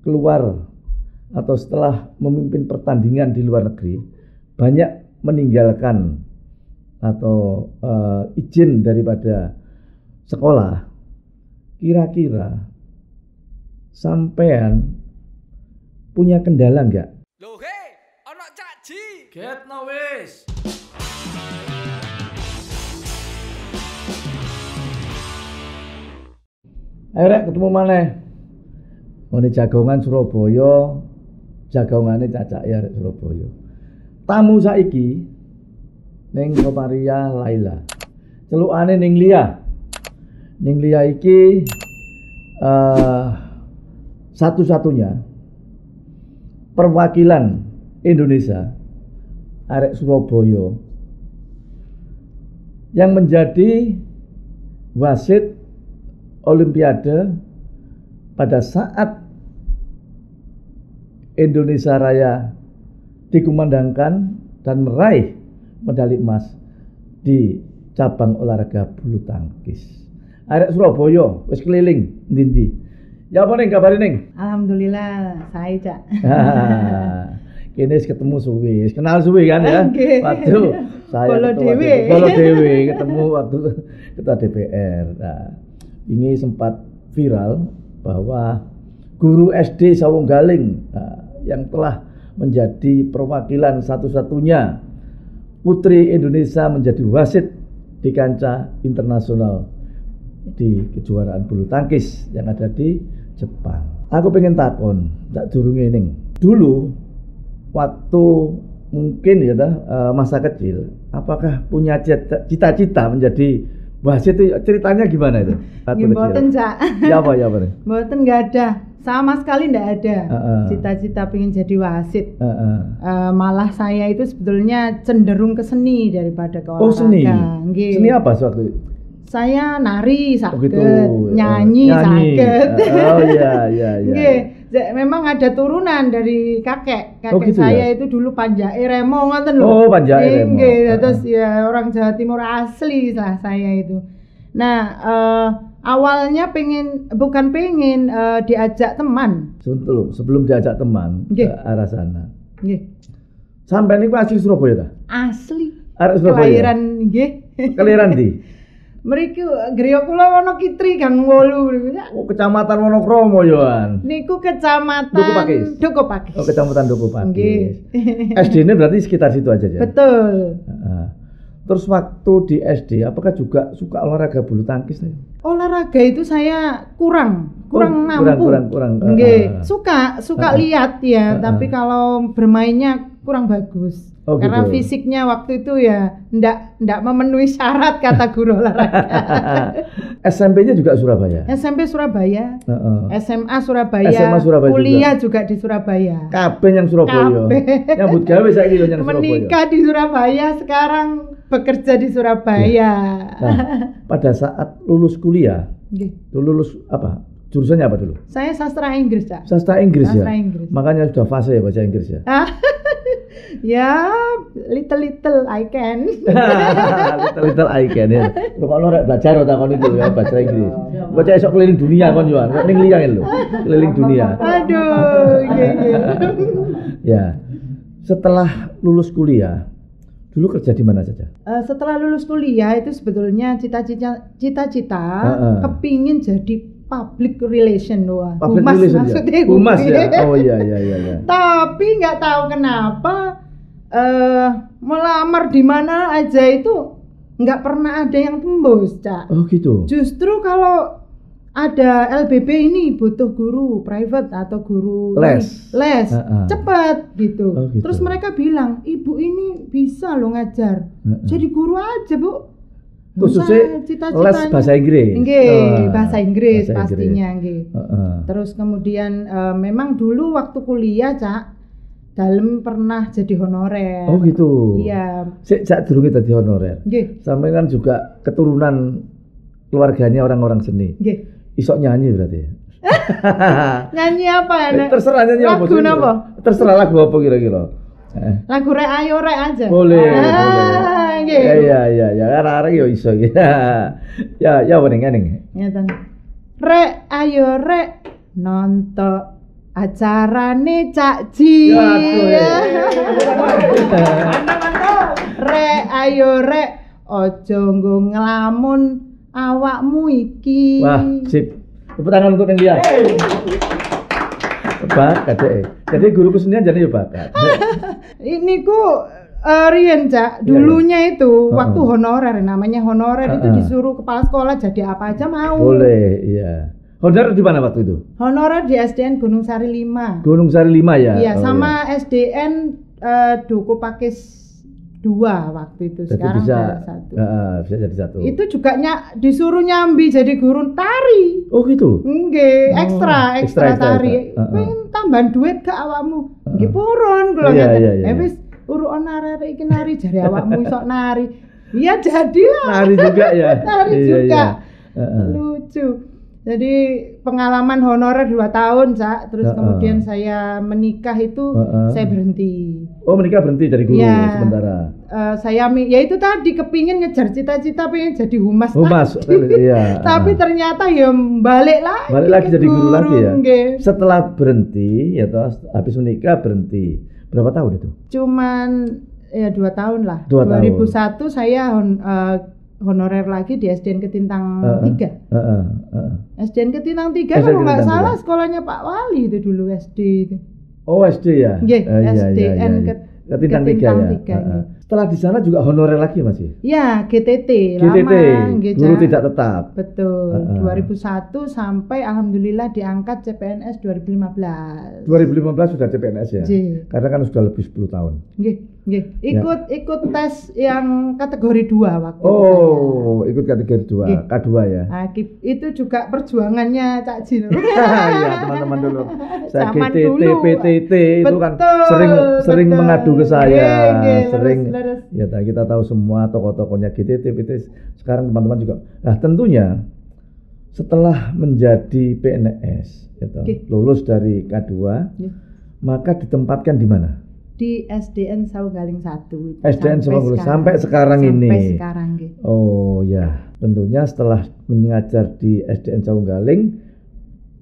keluar atau setelah memimpin pertandingan di luar negeri banyak meninggalkan atau izin daripada sekolah, kira-kira sampean punya kendala enggak? Loh he, ono Cak Ji. Get no wis. Ayo rek ketemu maneh. Ini jagongan Surabaya, jagongane Cacak ya rek Surabaya. Tamu saiki ning Komaria Laila. Celukane ning Lia. Ning Lia iki satu-satunya perwakilan Indonesia arek Surabaya yang menjadi wasit Olimpiade pada saat Indonesia Raya dikumandangkan dan meraih medali emas di cabang olahraga bulu tangkis. Arek Surabaya wis keliling ndi-ndi. Ya apa ning kabare ning? Alhamdulillah, saya Cak. Kene ketemu suwi, kenal suwi kan ya. Waktu saya Bolo dewe ketemu waktu ketua DPR. Nah, ini sempat viral bahwa guru SD Sawunggaling yang telah menjadi perwakilan satu-satunya putri Indonesia menjadi wasit di kancah internasional di kejuaraan bulu tangkis yang ada di Jepang. Aku pengen takon, tak durunge ning. Dulu waktu mungkin ya masa kecil, apakah punya cita-cita menjadi wasit itu? Ceritanya gimana itu? Mboten Cak. Ya apa nih? Mboten nggak ada, sama sekali nggak ada cita-cita pengen jadi wasit. Malah saya itu sebetulnya cenderung ke seni daripada ke olahraga. Oh seni? Nggih. Seni apa waktu itu? Saya nari saged, gitu. nyanyi saged. Oh iya. Nggih, memang ada turunan dari kakek. Kakek gitu saya ya? itu dulu Panjae Remo ngoten lho. Oh, Panjae Remo. Nggih, terus ya orang Jawa Timur asli lah saya itu. Nah, awalnya bukan pengen diajak teman. Sebelum diajak teman ke arah sana. Nggih. Sampai ini asli Surabaya ta? Asli. Arek Surabaya. Kelahiran nggih. Kelahiran di? Mriki griya kula Wonokitri Gang 8. Oh, Kecamatan Wonokromo yoan. Niku Kecamatan Dukupakis. Oh, Kecamatan Dukupakis. Nggih. SD-nya berarti sekitar situ aja ya? Betul. Terus waktu di SD, apakah juga suka olahraga bulu tangkis? Olahraga itu saya kurang mampu. Kurang. Nggih, suka lihat ya, tapi kalau bermainnya kurang bagus. Oh, karena gitu. fisiknya waktu itu ya ndak memenuhi syarat kata guru olahraga. SMP-nya juga Surabaya? SMP Surabaya, SMA Surabaya, kuliah juga di Surabaya. Kabeh yang Surabaya. Nyambut gawe saiki yo yang Surabaya. Menikah di Surabaya, sekarang bekerja di Surabaya. Nah, pada saat lulus kuliah, lulus apa? Jurusannya apa dulu? Saya sastra Inggris, Cak. Sastra Inggris ya? Inggris. Makanya sudah fase ya baca Inggris ya? Ya, little I can. little I can ya. Lu kalau rek belajar takon itu ya baca Inggris. Baca esok keliling dunia kon yo. Ning liya lho. Keliling dunia. Aduh, Ya. Setelah lulus kuliah, dulu kerja di mana saja? Setelah lulus kuliah itu sebetulnya cita-cita kepingin jadi public relation doang. Humas maksudnya. Humas ya. Oh iya. Tapi nggak tahu kenapa melamar di mana aja itu nggak pernah ada yang tembus, Cak. Oh gitu. Justru kalau ada LBB ini butuh guru private atau guru les cepat gitu. Oh, gitu. Terus mereka bilang, ibu ini bisa lo ngajar, jadi guru aja Bu. Khususnya les bahasa Inggris. Nggih, bahasa Inggris pastinya nggih. Terus kemudian memang dulu waktu kuliah, Cak, dalem pernah jadi honorer. Oh gitu. Iya. Sejak durunge dadi honorer. Nggih. Sampai kan juga keturunan keluarganya orang-orang seni. Nggih. Isok nyanyi berarti. Nyanyi apa ya? Terserah nyanyi apa. Lagu apa? Terserah lagu apa kira-kira. Lagu Rek Ayo Rek aja. Boleh. Nggih. Iya. Arek-arek yo iso. Ya wening. Ngeten. Rek ayo rek nonton acarane Cak Ji. Rek, ayo rek, ojo nggo nglamun awakmu iki. Wah, sip. Tepuk tangan untuk yang dia. Bakat deh. Jadi guru kesenian jadi ya bakat. Ini ku Rian Cak, dulunya itu waktu honorer, namanya honorer itu disuruh kepala sekolah jadi apa aja mau. Boleh, iya. Honorer di mana waktu itu? Honorer di SDN Gunung Sari 5. Gunung Sari 5 ya? Iya, sama ya. SDN Duku Pakis 2 waktu itu. Jadi sekarang bisa, satu. Bisa jadi satu. Itu juga disuruh nyambi jadi guru tari. Oh gitu? Nggih, ekstra tari. Pengen tambahan duit ke awakmu. Nggih purun kula ngeten. Wis urun arek iki nari jare awakmu iso nari. Iya jadilah. Nari juga ya. Nari juga. Lucu. Jadi pengalaman honorer 2 tahun, Cak. Terus kemudian saya menikah itu saya berhenti. Oh, menikah berhenti dari guru sementara. Saya ya itu tadi kepingin ngejar cita-cita pengen jadi humas. Iya. Tapi ternyata ya balik lagi jadi guru lagi ya. Nge. Setelah berhenti ya toh habis menikah berhenti. Berapa tahun itu? Cuman ya 2 tahun lah. 2001 saya honorer lagi di SDN Ketintang 3. SDN Ketintang 3 kalau nggak salah sekolahnya Pak Wali itu dulu SD itu. Oh SD ya? SDN Ketintang 3 ya. Setelah di sana juga honorer lagi masih? Ya, GTT lama. Guru tidak tetap. Betul. 2001 sampai alhamdulillah diangkat CPNS 2015. 2015 sudah CPNS ya? Karena kan sudah lebih 10 tahun. Nggih. Ikut tes yang kategori 2 waktu itu. Oh, ikut kategori 2, K2 ya. Itu juga perjuangannya Cak Jin. Iya, teman-teman dulu. Saya GTT, PTT itu kan sering mengadu ke saya. Sering. Ya, kita tahu semua tokoh-tokohnya GTT, PTT. Sekarang teman-teman juga. Nah, tentunya setelah menjadi PNS, lulus dari K2, maka ditempatkan di mana? Di SDN Saunggaling 1. SDN Saunggaling sampai sekarang ini. Sampai sekarang gitu. Oh ya, tentunya setelah mengajar di SDN Saunggaling,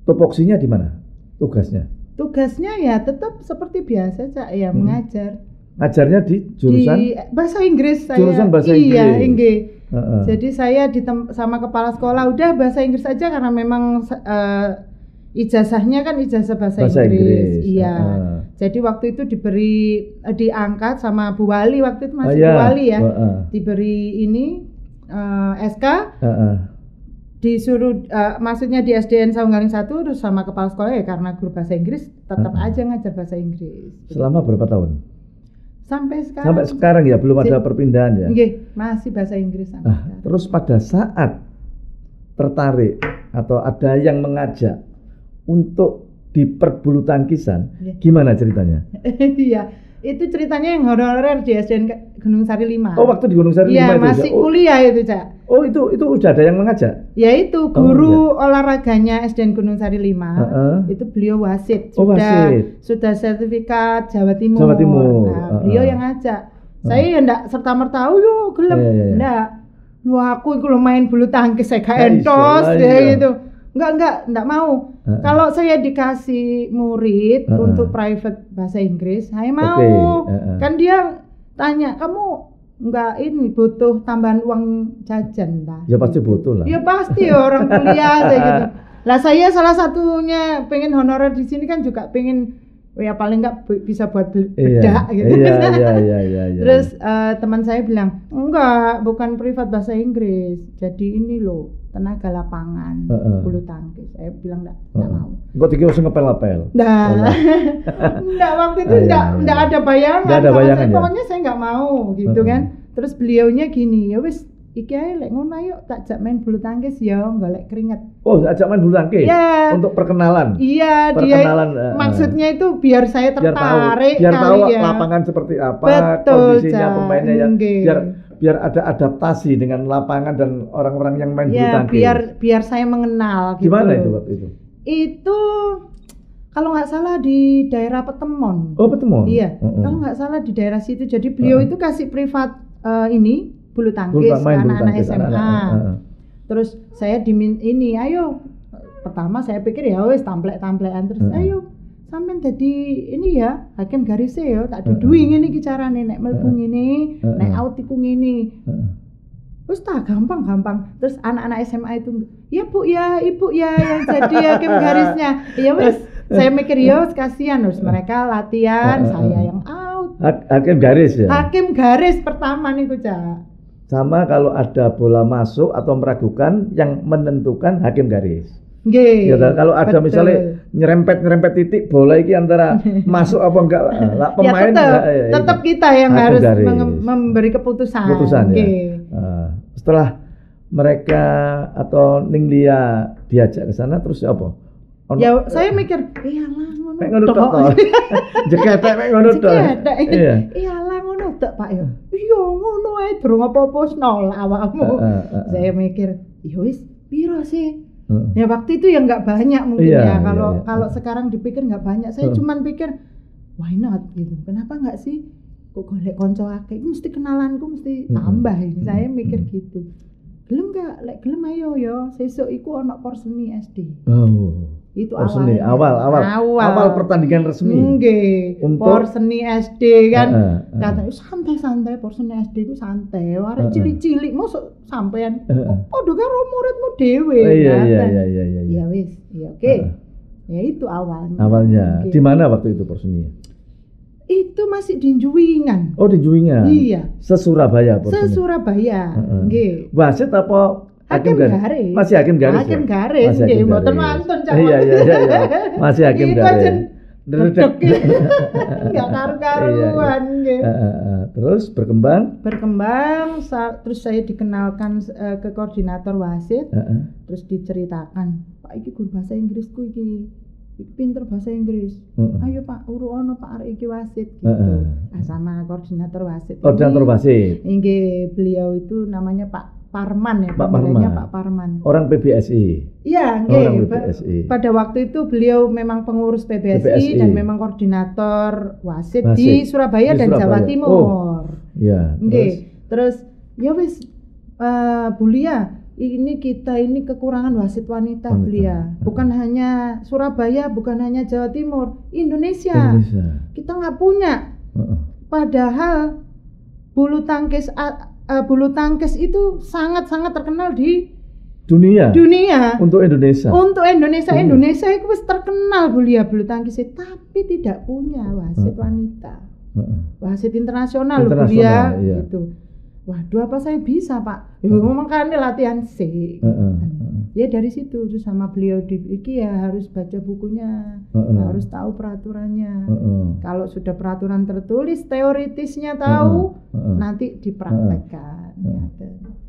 tupoksinya di mana? Tugasnya? Tugasnya ya tetap seperti biasa, Cak, ya mengajar. Ngajarnya di jurusan bahasa Inggris saya. Jurusan bahasa Inggris. Iya, Inggris. Jadi saya sama kepala sekolah udah bahasa Inggris aja karena memang ijazahnya kan ijazah bahasa Inggris. Iya. Jadi waktu itu diangkat sama Bu Wali waktu itu masih Bu Wali ya. Diberi ini SK. Disuruh maksudnya di SDN Saunggaling 1 terus sama kepala sekolah ya karena guru bahasa Inggris tetap aja ngajar bahasa Inggris. Selama berapa tahun? Sampai sekarang. Sampai sekarang ya belum ada perpindahan ya. Nggih, masih bahasa Inggris sampai sekarang. Terus pada saat tertarik atau ada yang mengajak untuk di perbulu tangkisan, gimana ceritanya? Iya, itu ceritanya yang honorer di SDN Gunung Sari 5. Oh, waktu di Gunung Sari 5 itu. Iya, itu. masih kuliah itu, Cak. Oh, itu udah ada yang mengajak? Ya itu guru olahraganya SDN Gunung Sari 5. Itu beliau wasit. Sudah sertifikat Jawa Timur. Nah, beliau yang ngajak. Saya ya enggak serta-merta yo gelem. Enggak. Lu aku iku lo main bulu tangkis saya gak entos gitu. Enggak mau. Kalau saya dikasih murid untuk private bahasa Inggris, saya mau. Kan dia tanya, "Kamu enggak ini butuh tambahan uang jajan dah?" Ya pasti butuh lah. Ya pasti orang kuliah kayak gitu. Lah saya salah satunya pengen honorer di sini kan juga pengen ya paling enggak bisa buat bedak gitu. Iya. Terus teman saya bilang, "Enggak, bukan privat bahasa Inggris. Jadi ini loh, tenaga lapangan bulu tangkis." Saya bilang enggak mau. Kok dikira usah ngepel-ngepel? Enggak, waktu itu enggak ada bayangan. Enggak ada bayangan. Pokoknya saya enggak mau gitu kan. Terus beliaunya gini, "Ya wis iki ae lek ngono ayo tak jak main bulu tangkis ya, golek keringet." Oh, ajak main bulu tangkis? Ya. Untuk perkenalan? Iya, maksudnya itu biar saya tertarik biar tahu lapangan seperti apa, kondisinya pemainnya ya. Biar ada adaptasi dengan lapangan dan orang-orang yang main bulu tangkis. Biar saya mengenal gitu. Gimana itu waktu itu? Itu kalau nggak salah di daerah Petemon. Oh, Petemon? Iya, kalau nggak salah di daerah situ. Jadi beliau itu kasih privat ini bulu tangkis ke anak-anak SMA. Terus saya ayo pertama saya pikir ya wes tamplek-tamplekan terus ayo sampean dadi ini ya hakim garis ya tak dudui ngene iki carane nek mlebu ngene nek out iku ngene. Wis tak gampang. Terus anak-anak SMA itu, ya Bu ya, Ibu ya yang jadi hakim garisnya. Ya wis, saya mikir ya kasihan terus mereka latihan, saya yang out. Hakim garis ya. Hakim garis pertama nih Cak. Sama kalau ada bola masuk atau meragukan yang menentukan hakim garis. Nggih. Ya, kalau ada misalnya nyerempet titik bola iki antara masuk apa enggak lah pemain ya tetap kita yang harus memberi keputusan. Ya. Setelah mereka atau Ning Lia diajak ke sana terus apa? Ya saya mikir, iyalah ngono. Mek ngono tok. Jeketek mek ngono tok. Iya. Iyalah ngono tok Pak ya. Iya ngono ae durung apa-apa wis nol awakmu. Saya mikir, ya wis piro sih? Ya waktu itu ya nggak banyak mungkin ya. Kalau sekarang dipikir nggak banyak. Saya cuman pikir why not gitu. Kenapa nggak sih? Kok golek konco akeh mesti kenalanku mesti tambah ini. Saya mikir gitu. Gelem enggak? Lek gelem ayo yo. Sesuk iku ono Porseni SD. Oh. Itu Porseni awal pertandingan resmi. Nggih. Porseni SD kan. Katanya santai-santai Porseni SD ku santai. Arek cilik-cilik mosok sampean padha karo muridmu dhewe. Iya. Ya wis, ya oke. Ya itu awalnya. Awalnya. Di mana waktu itu Porseni? Itu masih di Juwingan. Oh, di Juwingan. Iya. Se-Surabaya Porseni. Se-Surabaya. Nggih. Wasit apa hakim garis? Masih hakim garis. Hakim garis nggih, mboten mantun Cak. Iya. Masih hakim garis. Enggak karu-karuan nggih. Terus berkembang, terus saya dikenalkan ke koordinator wasit. Terus diceritakan, Pak iki guru bahasa Inggrisku iki pinter bahasa Inggris. Ayo Pak, ono Pak arek iki wasit gitu. Sama koordinator wasit. Koordinator wasit. Nggih, beliau itu namanya Pak Parman ya, Pak Parman. Orang PBSI. Iya, nggih. Pada waktu itu beliau memang pengurus PBSI dan memang koordinator wasit di Surabaya dan Jawa Timur. Oh. Iya. Nggih. Terus ya wis Bu Lia, ini kita ini kekurangan wasit wanita Belia. Bukan hanya Surabaya, bukan hanya Jawa Timur, Indonesia. Kita nggak punya. Padahal bulu tangkis itu sangat-sangat terkenal di dunia. Untuk Indonesia. Indonesia itu terkenal Belia bulu tangkis, tapi tidak punya wasit wanita. Wasit internasional Belia gitu. Waduh, apa saya bisa Pak? Ya makanya latihan sih. Ya dari situ terus sama beliau ya harus baca bukunya, harus tahu peraturannya. Kalau sudah peraturan tertulis, teoritisnya tahu, nanti dipraktekkan.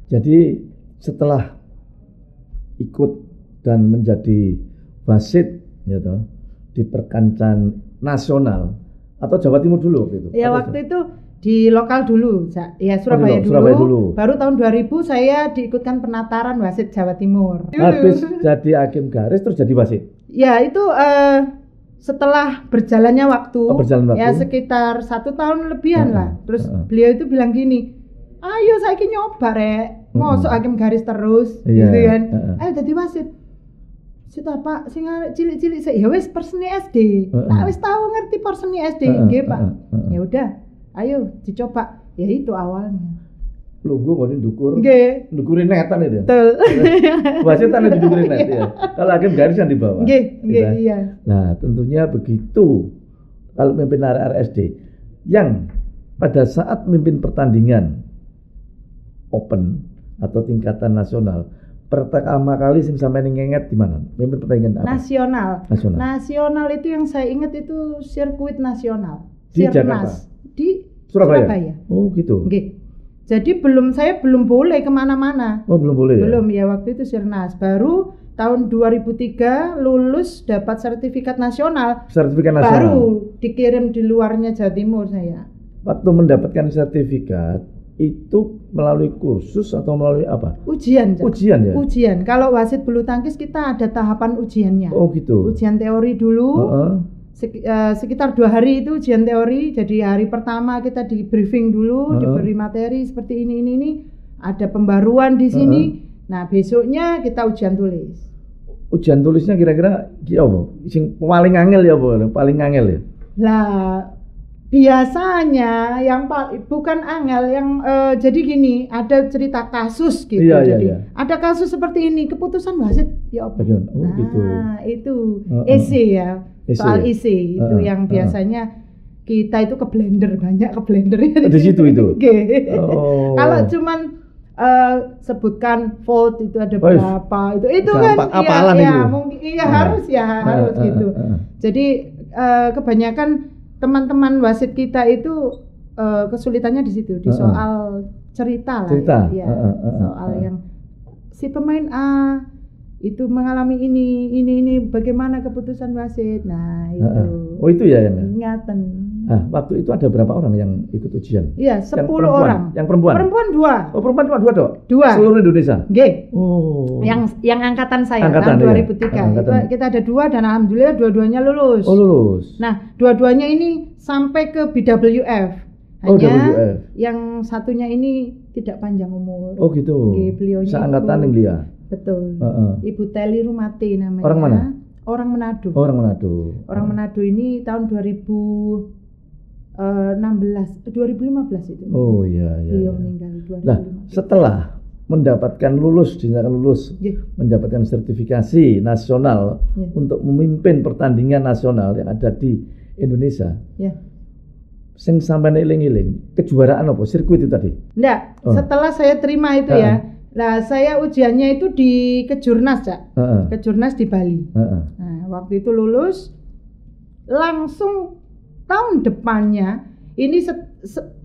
Jadi setelah ikut dan menjadi wasit, ya toh, di perkancan nasional atau Jawa Timur dulu waktu itu? Ya waktu itu di lokal dulu, ya Surabaya dulu. Baru tahun 2000 saya diikutkan penataran wasit Jawa Timur. Habis jadi hakim garis terus jadi wasit? Ya itu setelah berjalannya waktu, ya sekitar 1 tahun lebihan lah. Terus beliau itu bilang gini, ayo saiki nyoba rek, mosok hakim garis terus, gitu kan. Ayo jadi wasit. Sita Pak, sing arek cilik-cilik ya wis Porseni SD. Lah wis tahu ngerti Porseni SD, nggih Pak. Ya udah. Ayo dicoba, ya itu awalnya. Lu gue mau dukur, dukurin netan itu. Betul. Wasitan itu dukurin net ya. Kalau hakim garis yang di bawah. Iya. Nah tentunya begitu. Kalau mimpin arek SD, yang pada saat mimpin pertandingan open atau tingkatan nasional, pertama kali sing sampeyan nginget di mana? Mimpin pertandingan apa? Nasional itu yang saya ingat itu sirkuit nasional. Di Jakarta. Di Surabaya. Oh gitu. Jadi saya belum boleh kemana-mana. Oh belum boleh. Belum ya waktu itu Sirnas. Baru tahun 2003 lulus dapat sertifikat nasional. Baru dikirim di luarnya Jawa Timur saya. Waktu mendapatkan sertifikat itu melalui kursus atau melalui apa? Ujian ya. Ujian. Kalau wasit bulu tangkis kita ada tahapan ujiannya. Oh gitu. Ujian teori dulu. Sekitar 2 hari itu ujian teori. Jadi hari pertama kita di briefing dulu, diberi materi seperti ini. Ada pembaruan di sini. Nah besoknya kita ujian tulis. ujian tulisnya kira-kira ya apa? Sing paling angel ya apa? Paling angel ya. Lah biasanya yang bukan angel yang jadi gini, ada cerita kasus gitu. Iya, jadi iya. ada kasus seperti ini, keputusan wasit ya apa? Oh, gitu. Itu EC ya. Soal EC itu yang biasanya kita itu ke blender, banyak ke blender ya. Di situ itu. Kalau cuman sebutkan volt itu ada berapa, itu kan ya mungkin harus gitu. Jadi kebanyakan teman-teman wasit kita itu kesulitannya di situ, di soal cerita lah ya. Soal yang si pemain A itu mengalami ini bagaimana keputusan wasit. Nah, itu. Oh, itu ya yang ingatan. Waktu itu ada berapa orang yang ikut ujian? Iya, 10 orang. Yang perempuan? Perempuan 2. Oh, perempuan cuma 2 dok? 2. Seluruh Indonesia? Nggih. Oh. Yang angkatan saya tahun 2003. Kita ada 2 dan alhamdulillah dua-duanya lulus. Oh, lulus. Nah, dua-duanya ini sampai ke BWF. Hanya yang satunya ini tidak panjang umur. Oh, gitu. Beliaunya seangkatan yang dia. Betul. Ibu Teli Rumati namanya. Orang mana? Orang Manado. Orang Manado ini tahun 2015 itu. Oh iya. Beliau meninggal 2015. Nah, setelah mendapatkan dinyatakan lulus, mendapatkan sertifikasi nasional untuk memimpin pertandingan nasional yang ada di Indonesia. Sing sampean eling-eling, kejuaraan apa? Sirkuit itu tadi? Enggak, setelah saya terima itu ya. Nah, saya ujiannya itu di Kejurnas, Cak. Kejurnas di Bali. Nah, waktu itu lulus, langsung tahun depannya, ini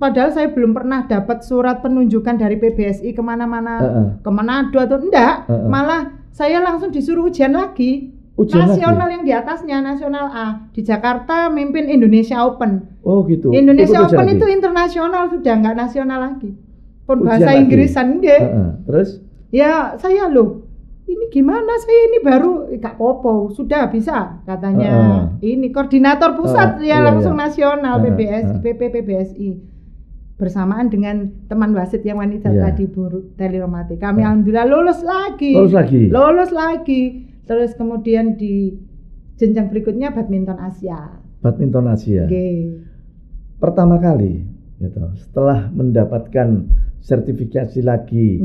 padahal saya belum pernah dapat surat penunjukan dari PBSI kemana-mana, ke Manado atau enggak, malah saya langsung disuruh ujian lagi. Nasional yang di atasnya, nasional A di Jakarta, mimpin Indonesia Open. Oh gitu. Indonesia Open itu internasional sudah, nggak nasional lagi. Pun bahasa Inggrisan deh. Terus? Ya saya loh, ini gimana saya ini baru gak popo, sudah bisa katanya. Ini koordinator pusat langsung nasional PBSI bersamaan dengan teman wasit yang wanita tadi Bu Teli Rumati. Kami alhamdulillah lulus lagi. Terus kemudian di jenjang berikutnya badminton Asia. Pertama kali gitu, setelah mendapatkan sertifikasi lagi,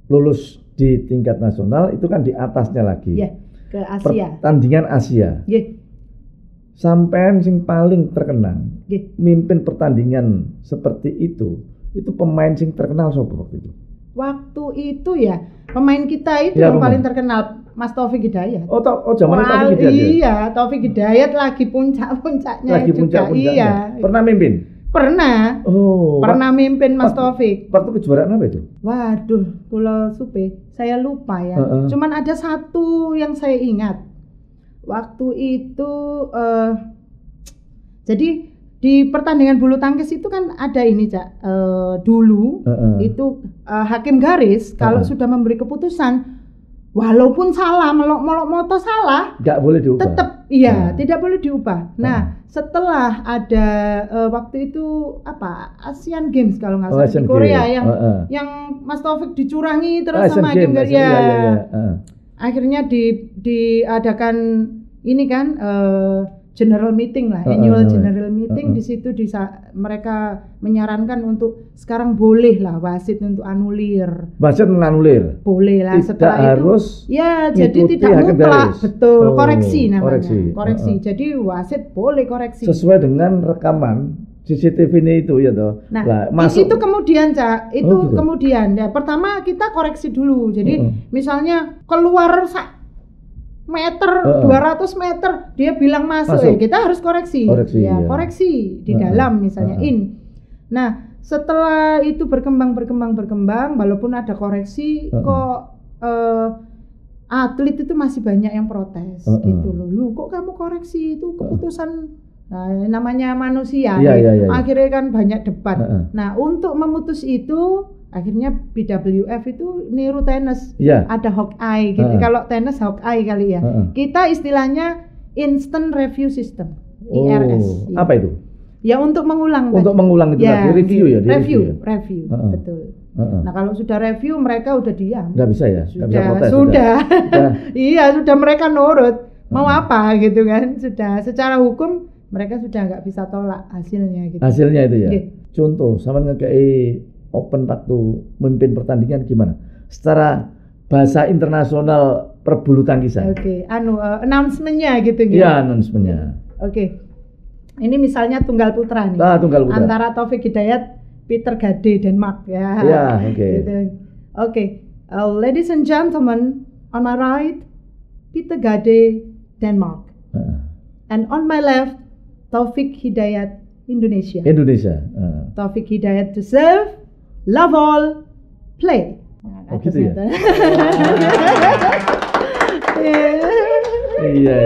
lulus di tingkat nasional, itu kan di atasnya lagi. Ke Asia. Pertandingan Asia. Sampean sing paling terkenang, mimpin pertandingan seperti itu pemain sing terkenal siapa waktu itu? Waktu itu ya, pemain kita itu yang paling terkenal Mas Taufik Hidayat. Oh zaman Taufik Hidayat. Iya, Taufik Hidayat lagi puncak-puncaknya juga. Iya. Pernah mimpin? Pernah. Pernah mimpin Mas Taufik. Waktu kejuaraan apa itu? Waduh, Pulau Supe. Saya lupa ya. Cuman ada satu yang saya ingat. Waktu itu jadi di pertandingan bulu tangkis itu kan ada ini, Cak. Dulu itu hakim garis kalau sudah memberi keputusan walaupun salah, melok moto salah, nggak boleh diubah. Tetap tidak boleh diubah. Nah, setelah ada waktu itu Asian Games kalau nggak salah di Korea yang Mas Taufik dicurangi terus sama hakim garis. Akhirnya diadakan ini kan general meeting lah, annual general meeting. Di situ mereka menyarankan untuk sekarang boleh lah wasit untuk anulir. Wasit menganulir. Boleh lah tidak setelah harus itu. Ya, jadi tidak mutlak, betul. Koreksi namanya. Koreksi. Jadi wasit boleh koreksi. Sesuai dengan rekaman CCTV ini itu ya toh. Nah, itu kemudian, Cak. Itu kemudian. Ya, pertama kita koreksi dulu. Jadi misalnya keluar meter, 200 meter dia bilang masuk. Kita harus koreksi koreksi di dalam misalnya Nah, setelah itu berkembang walaupun ada koreksi kok atlet itu masih banyak yang protes gitu loh. Lu kok kamu koreksi itu keputusan namanya manusia. Akhirnya kan banyak debat. Nah, untuk memutus itu akhirnya BWF itu niru tenis. Ada Hawkeye gitu. Kalau tenis Hawkeye kali ya. Kita istilahnya instant review system, IRS. Apa itu? Ya untuk mengulang. Untuk tadi. mengulang itu ya, tadi review ya. Review, betul. Nah kalau sudah review mereka udah diam. Nggak bisa ya? Nggak bisa protes. Sudah. Iya sudah mereka nurut. Mau apa gitu kan? Sudah secara hukum mereka sudah nggak bisa tolak hasilnya gitu. Hasilnya itu ya. Okay. Contoh sama ngekei open waktu memimpin pertandingan gimana? Secara bahasa internasional perbulu tangkisan. Oke, announcement-nya gitu ya. Iya, announcement-nya. Oke. Ini misalnya tunggal putra nih. Tunggal putra. Antara Taufik Hidayat, Peter Gade, Denmark ya. Iya, oke. Gitu. Oke. Ladies and gentlemen, on my right, Peter Gade, Denmark. And on my left, Taufik Hidayat, Indonesia. Taufik Hidayat to serve, love all, play. Nah, gitu ya. Iya.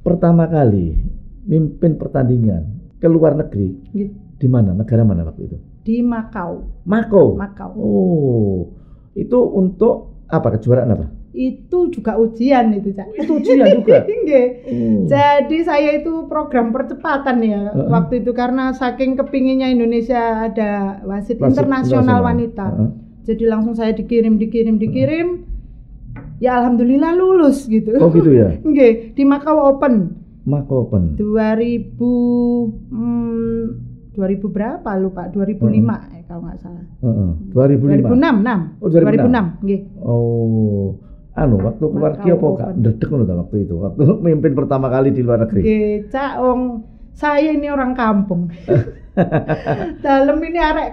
Pertama kali mimpin pertandingan ke luar negeri. Di mana? Negara mana waktu itu? Di Makau. Makau. Oh, itu untuk apa? Kejuaraan apa? Itu juga ujian itu, Cak. Itu ujian juga. Jadi saya itu program percepatan ya waktu itu karena saking kepinginnya Indonesia ada wasit internasional wanita. Jadi langsung saya dikirim. Ya alhamdulillah lulus gitu. Oh gitu ya. Di Macau Open. 2000 berapa lupa 2005 kalau nggak salah. 2006. 2006. Waktu keluar Ki apa Kak? Ndedeg ngono ta waktu itu. Waktu memimpin pertama kali di luar negeri. Cak saya ini orang kampung. Dalam ini arek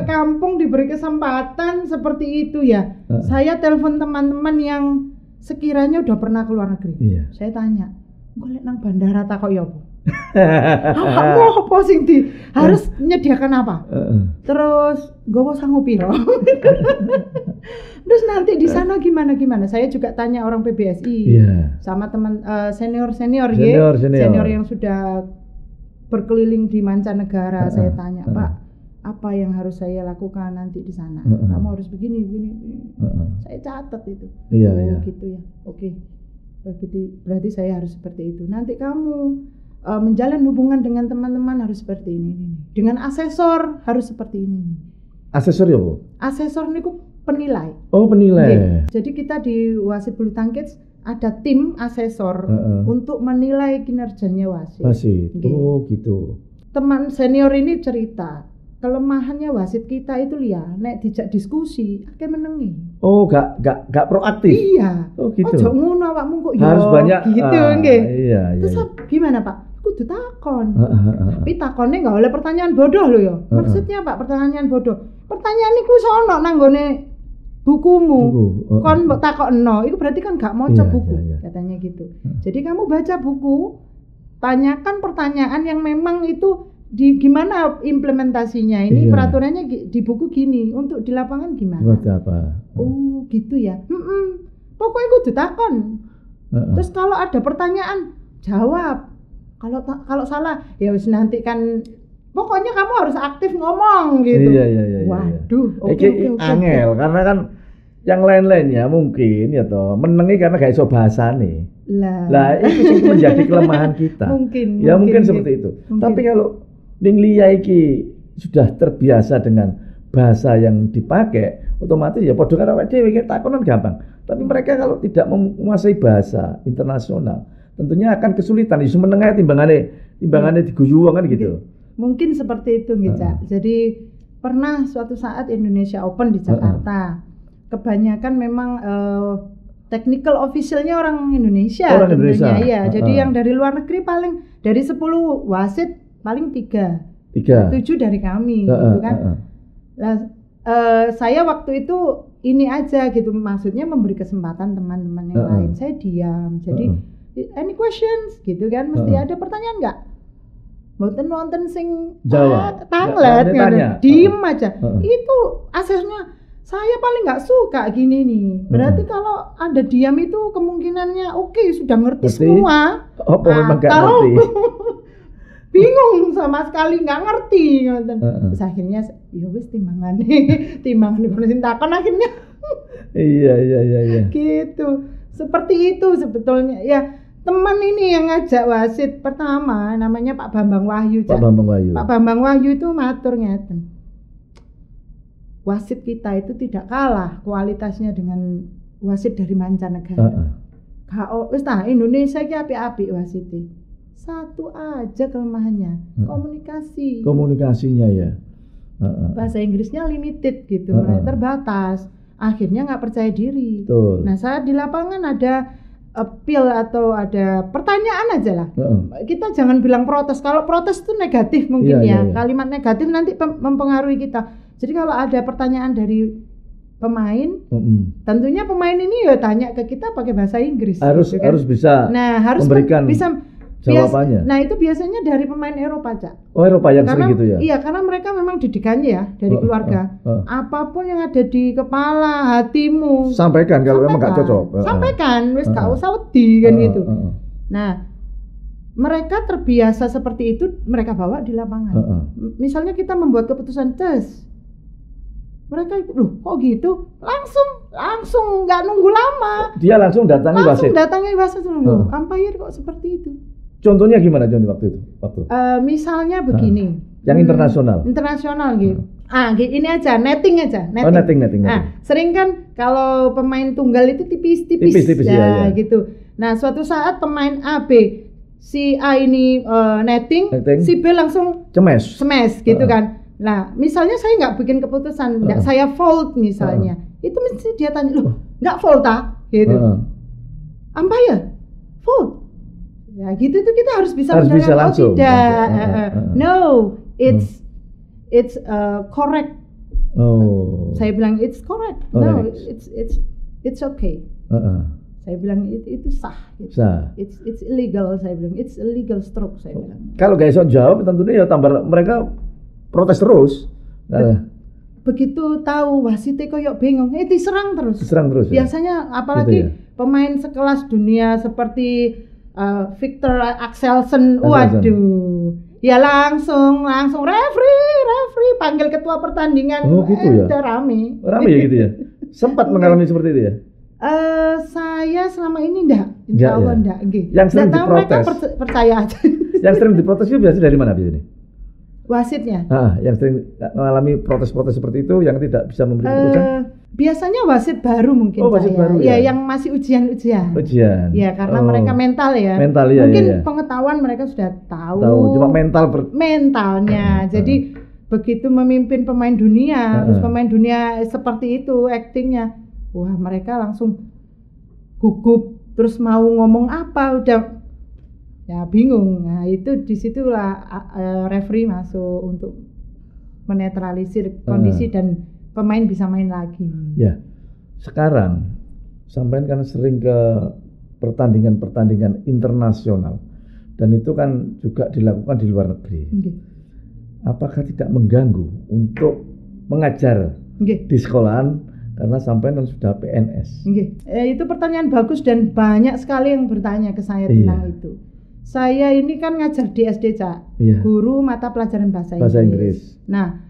kampung diberi kesempatan seperti itu ya. Saya telepon teman-teman yang sekiranya udah pernah keluar negeri. Iya. Saya tanya, golek nang bandara tak kok ya apa? Apa sing harus menyediakan apa? Terus gowo sangu piro? Terus nanti di sana gimana? Saya juga tanya orang PBSI. Sama teman senior yang sudah berkeliling di mancanegara. Saya tanya, Pak, apa yang harus saya lakukan nanti di sana? Kamu harus begini. Saya catat itu. Iya. Gitu ya. Oke. Berarti saya harus seperti itu. Nanti kamu menjalin hubungan dengan teman-teman harus seperti ini. Dengan asesor harus seperti ini. Asesor ya, Bu? Asesor niku penilai. Oh, penilai. Okay. Jadi kita di wasit bulu tangkis ada tim asesor untuk menilai kinerjanya wasit. Okay. Oh, gitu. Teman senior ini cerita, kelemahannya wasit kita itu nek dijak diskusi, akeh menengi. Oh, gak proaktif. Iya. Oh, gitu. Ojo ngono awakmu kok harus banyak gitu nggih. Iya. Terus gimana, Pak? Kudu takon. Tapi takonnya enggak oleh pertanyaan bodoh loh ya. Maksudnya Pak, pertanyaan bodoh. Pertanyaan niku sono nang gone bukumu. Kon mbok takokno, itu berarti kan gak maca buku, katanya gitu. Jadi kamu baca buku, tanyakan pertanyaan yang memang itu gimana implementasinya. Ini peraturannya di buku gini, untuk di lapangan gimana? Buat apa? Oh, gitu ya. Pokoknya kudu takon. Terus kalau ada pertanyaan, jawab. Kalau salah, ya wis nanti kan pokoknya kamu harus aktif ngomong gitu. Iya. Waduh, oke. Angel, karena kan yang lain-lainnya mungkin ya toh menengi karena gak iso bahasane. Lah itu menjadi kelemahan kita. Mungkin seperti itu. Tapi kalau ning liya iki sudah terbiasa dengan bahasa yang dipakai, otomatis ya padha karo awake dhewe takonan gampang. Tapi mereka kalau tidak menguasai bahasa internasional, tentunya akan kesulitan isu menengah timbangane diguyu kan gitu. Mungkin seperti itu nggih, Cak. Jadi pernah suatu saat Indonesia Open di Jakarta. Kebanyakan memang technical officialnya orang Indonesia tentunya ya. Jadi yang dari luar negeri paling dari 10 wasit paling 3. 7 dari kami gitu kan. Saya waktu itu ini aja gitu, maksudnya memberi kesempatan teman-teman yang lain. Saya diam. Jadi any questions gitu kan, mesti ada pertanyaan enggak? Mboten wonten sing jawab. Tanglet diem aja. Itu asesnya saya paling nggak suka gini nih. Berarti kalau ada diam itu kemungkinannya oke, sudah ngerti semua. Kalau bingung sama sekali nggak ngerti. Terus akhirnya ya wis timbangan kono takon akhirnya. Iya. Gitu. Seperti itu sebetulnya ya. teman ini yang ngajak wasit pertama namanya Pak Bambang Wahyu. Pak Bambang Wahyu. Pak Bambang Wahyu itu matur ngeten. Wasit kita itu tidak kalah kualitasnya dengan wasit dari mancanegara. Wis ta Indonesia iki apik-apik wasite. Satu aja kelemahannya, komunikasi. Komunikasinya ya. Bahasa Inggrisnya limited gitu, terbatas. Akhirnya nggak percaya diri. Betul. Nah, saat di lapangan ada appeal atau ada pertanyaan aja lah. Kita jangan bilang protes. Kalau protes itu negatif mungkin Kalimat negatif nanti mempengaruhi kita. Jadi kalau ada pertanyaan dari pemain, tentunya pemain ini ya tanya ke kita pakai bahasa Inggris. Harus gitu kan? Harus bisa. Nah, harus memberikan bisa jawabannya. Nah, itu biasanya dari pemain Eropa, Cak. Oh, Eropa yang sering gitu ya? Iya, karena mereka memang didikannya ya dari keluarga. Apapun yang ada di kepala, hatimu. Sampaikan kalau memang gak cocok. Sampaikan, wis gak usah wedi kan gitu. Nah, mereka terbiasa seperti itu, mereka bawa di lapangan. Misalnya kita membuat keputusan tes. Mereka loh kok gitu? Langsung nggak nunggu lama. Dia langsung datangi wasit. Datangi wasit loh. Umpire kok seperti itu. Contohnya gimana John waktu itu? Misalnya begini. Yang internasional. Internasional gitu. Ini aja, netting aja. Oh, netting. Sering kan kalau pemain tunggal itu tipis-tipis ya, gitu. Nah, suatu saat pemain A, B, si A ini netting, si B langsung smash gitu kan. Nah, misalnya saya nggak bikin keputusan, nggak saya fault misalnya, itu mesti dia tanya, loh, nggak fault gitu. Umpire, fault. Ya gitu itu kita harus bisa mendengar tidak. No, it's correct. Saya bilang it's correct. No, it's okay. Saya bilang itu sah. Gitu. It's illegal. Saya bilang it's illegal stroke. Saya bilang. Kalau guys jawab, tentunya ya tambah mereka protes terus. Begitu tahu wasitnya koyok bingung, diserang terus. Biasanya apalagi gitu ya? Pemain sekelas dunia seperti Victor Axelsen, waduh, ya langsung referee panggil ketua pertandingan. Oh gitu ya. Udah rame ya gitu ya. Sempat mengalami seperti itu ya. Saya selama ini enggak, insya Allah enggak. Yang sering diprotes. Mereka percaya aja. Yang sering diprotes itu biasanya dari mana biasanya? Wasitnya. Yang sering mengalami protes-protes seperti itu yang tidak bisa memberi keputusan. Biasanya wasit baru mungkin. Oh, wasit baru ya. Yang masih ujian. Ya, karena mereka mental ya. Mungkin pengetahuan mereka sudah tahu. Cuma mentalnya. Jadi begitu memimpin pemain dunia, terus pemain dunia seperti itu aktingnya. Wah, mereka langsung gugup, terus mau ngomong apa udah ya bingung. Nah, itu disitulah referee masuk untuk menetralisir kondisi dan pemain bisa main lagi. Ya, sekarang sampean kan sering ke pertandingan internasional dan itu kan juga dilakukan di luar negeri. Apakah tidak mengganggu untuk mengajar di sekolahan karena sampean kan sudah PNS? Itu pertanyaan bagus dan banyak sekali yang bertanya ke saya tentang itu. Saya ini kan ngajar di SD, Cak. Guru mata pelajaran bahasa Inggris. Nah,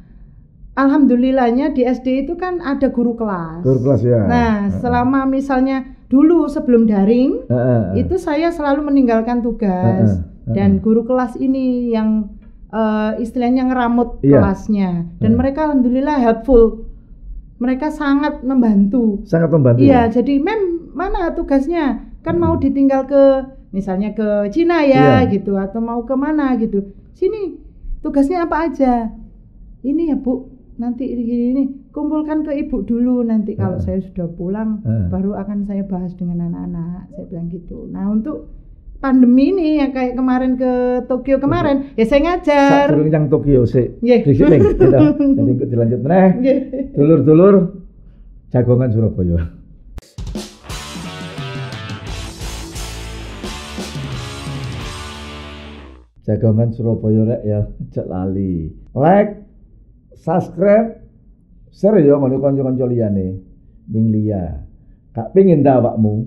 alhamdulillahnya di SD itu kan ada guru kelas. Ya. Nah, selama misalnya dulu sebelum daring, itu saya selalu meninggalkan tugas dan guru kelas ini yang istilahnya ngeramut kelasnya dan mereka alhamdulillah helpful. Mereka sangat membantu. Iya, jadi mana tugasnya? Kan mau ditinggal ke misalnya ke Cina ya gitu atau mau ke mana gitu. Sini tugasnya apa aja? Ini ya Bu, nanti ini kumpulkan ke ibu dulu, nanti kalau saya sudah pulang baru akan saya bahas dengan anak-anak, saya bilang gitu. Nah, untuk pandemi ini yang kayak kemarin ke Tokyo kemarin ya saya ngajar. Durung yang Tokyo sih. Dhisik ning gitu. Jadi ikut dilanjut meneh. Dulur-dulur jagongan Surabaya. Jagongan Surabaya rek ya, aja lali. Like, subscribe, share ya ngono kanca-kanca liyane. Ning liya. Gak pengin ta awakmu.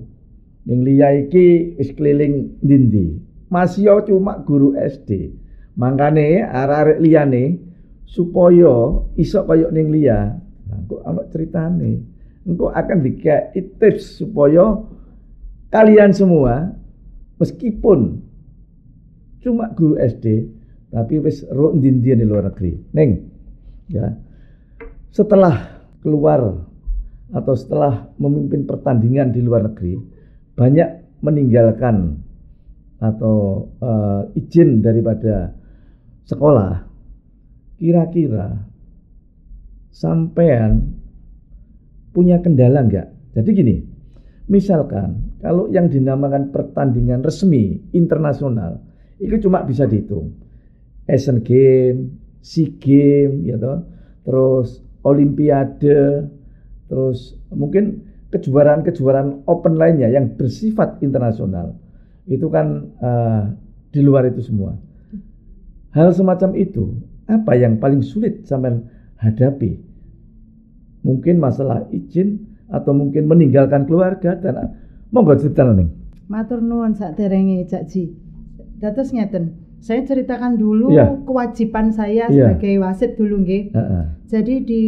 Ning liya iki wis keliling ndi-ndi. Masih cuma guru SD. Mangkane arek-arek liyane supaya iso kaya ning liya. Nah, kok ana critane. Engko akan dikei tips supaya kalian semua meskipun cuma guru SD tapi wis ro ndi-ndi di luar negeri. Neng, ya. Setelah keluar atau setelah memimpin pertandingan di luar negeri, banyak meninggalkan atau izin daripada sekolah. Kira-kira sampean punya kendala enggak? Jadi gini, misalkan kalau yang dinamakan pertandingan resmi internasional itu cuma bisa dihitung Asian Games, SEA Games, ya toh, terus Olimpiade, terus mungkin kejuaraan-kejuaraan open lainnya yang bersifat internasional. Itu kan di luar itu semua. Hal semacam itu, apa yang paling sulit sampai hadapi? Mungkin masalah izin atau mungkin meninggalkan keluarga dan monggo cerita ning. Matur nuwun saderenge Cak Ji. Dados ngeten. Saya ceritakan dulu kewajiban saya sebagai wasit dulu nggih. Jadi di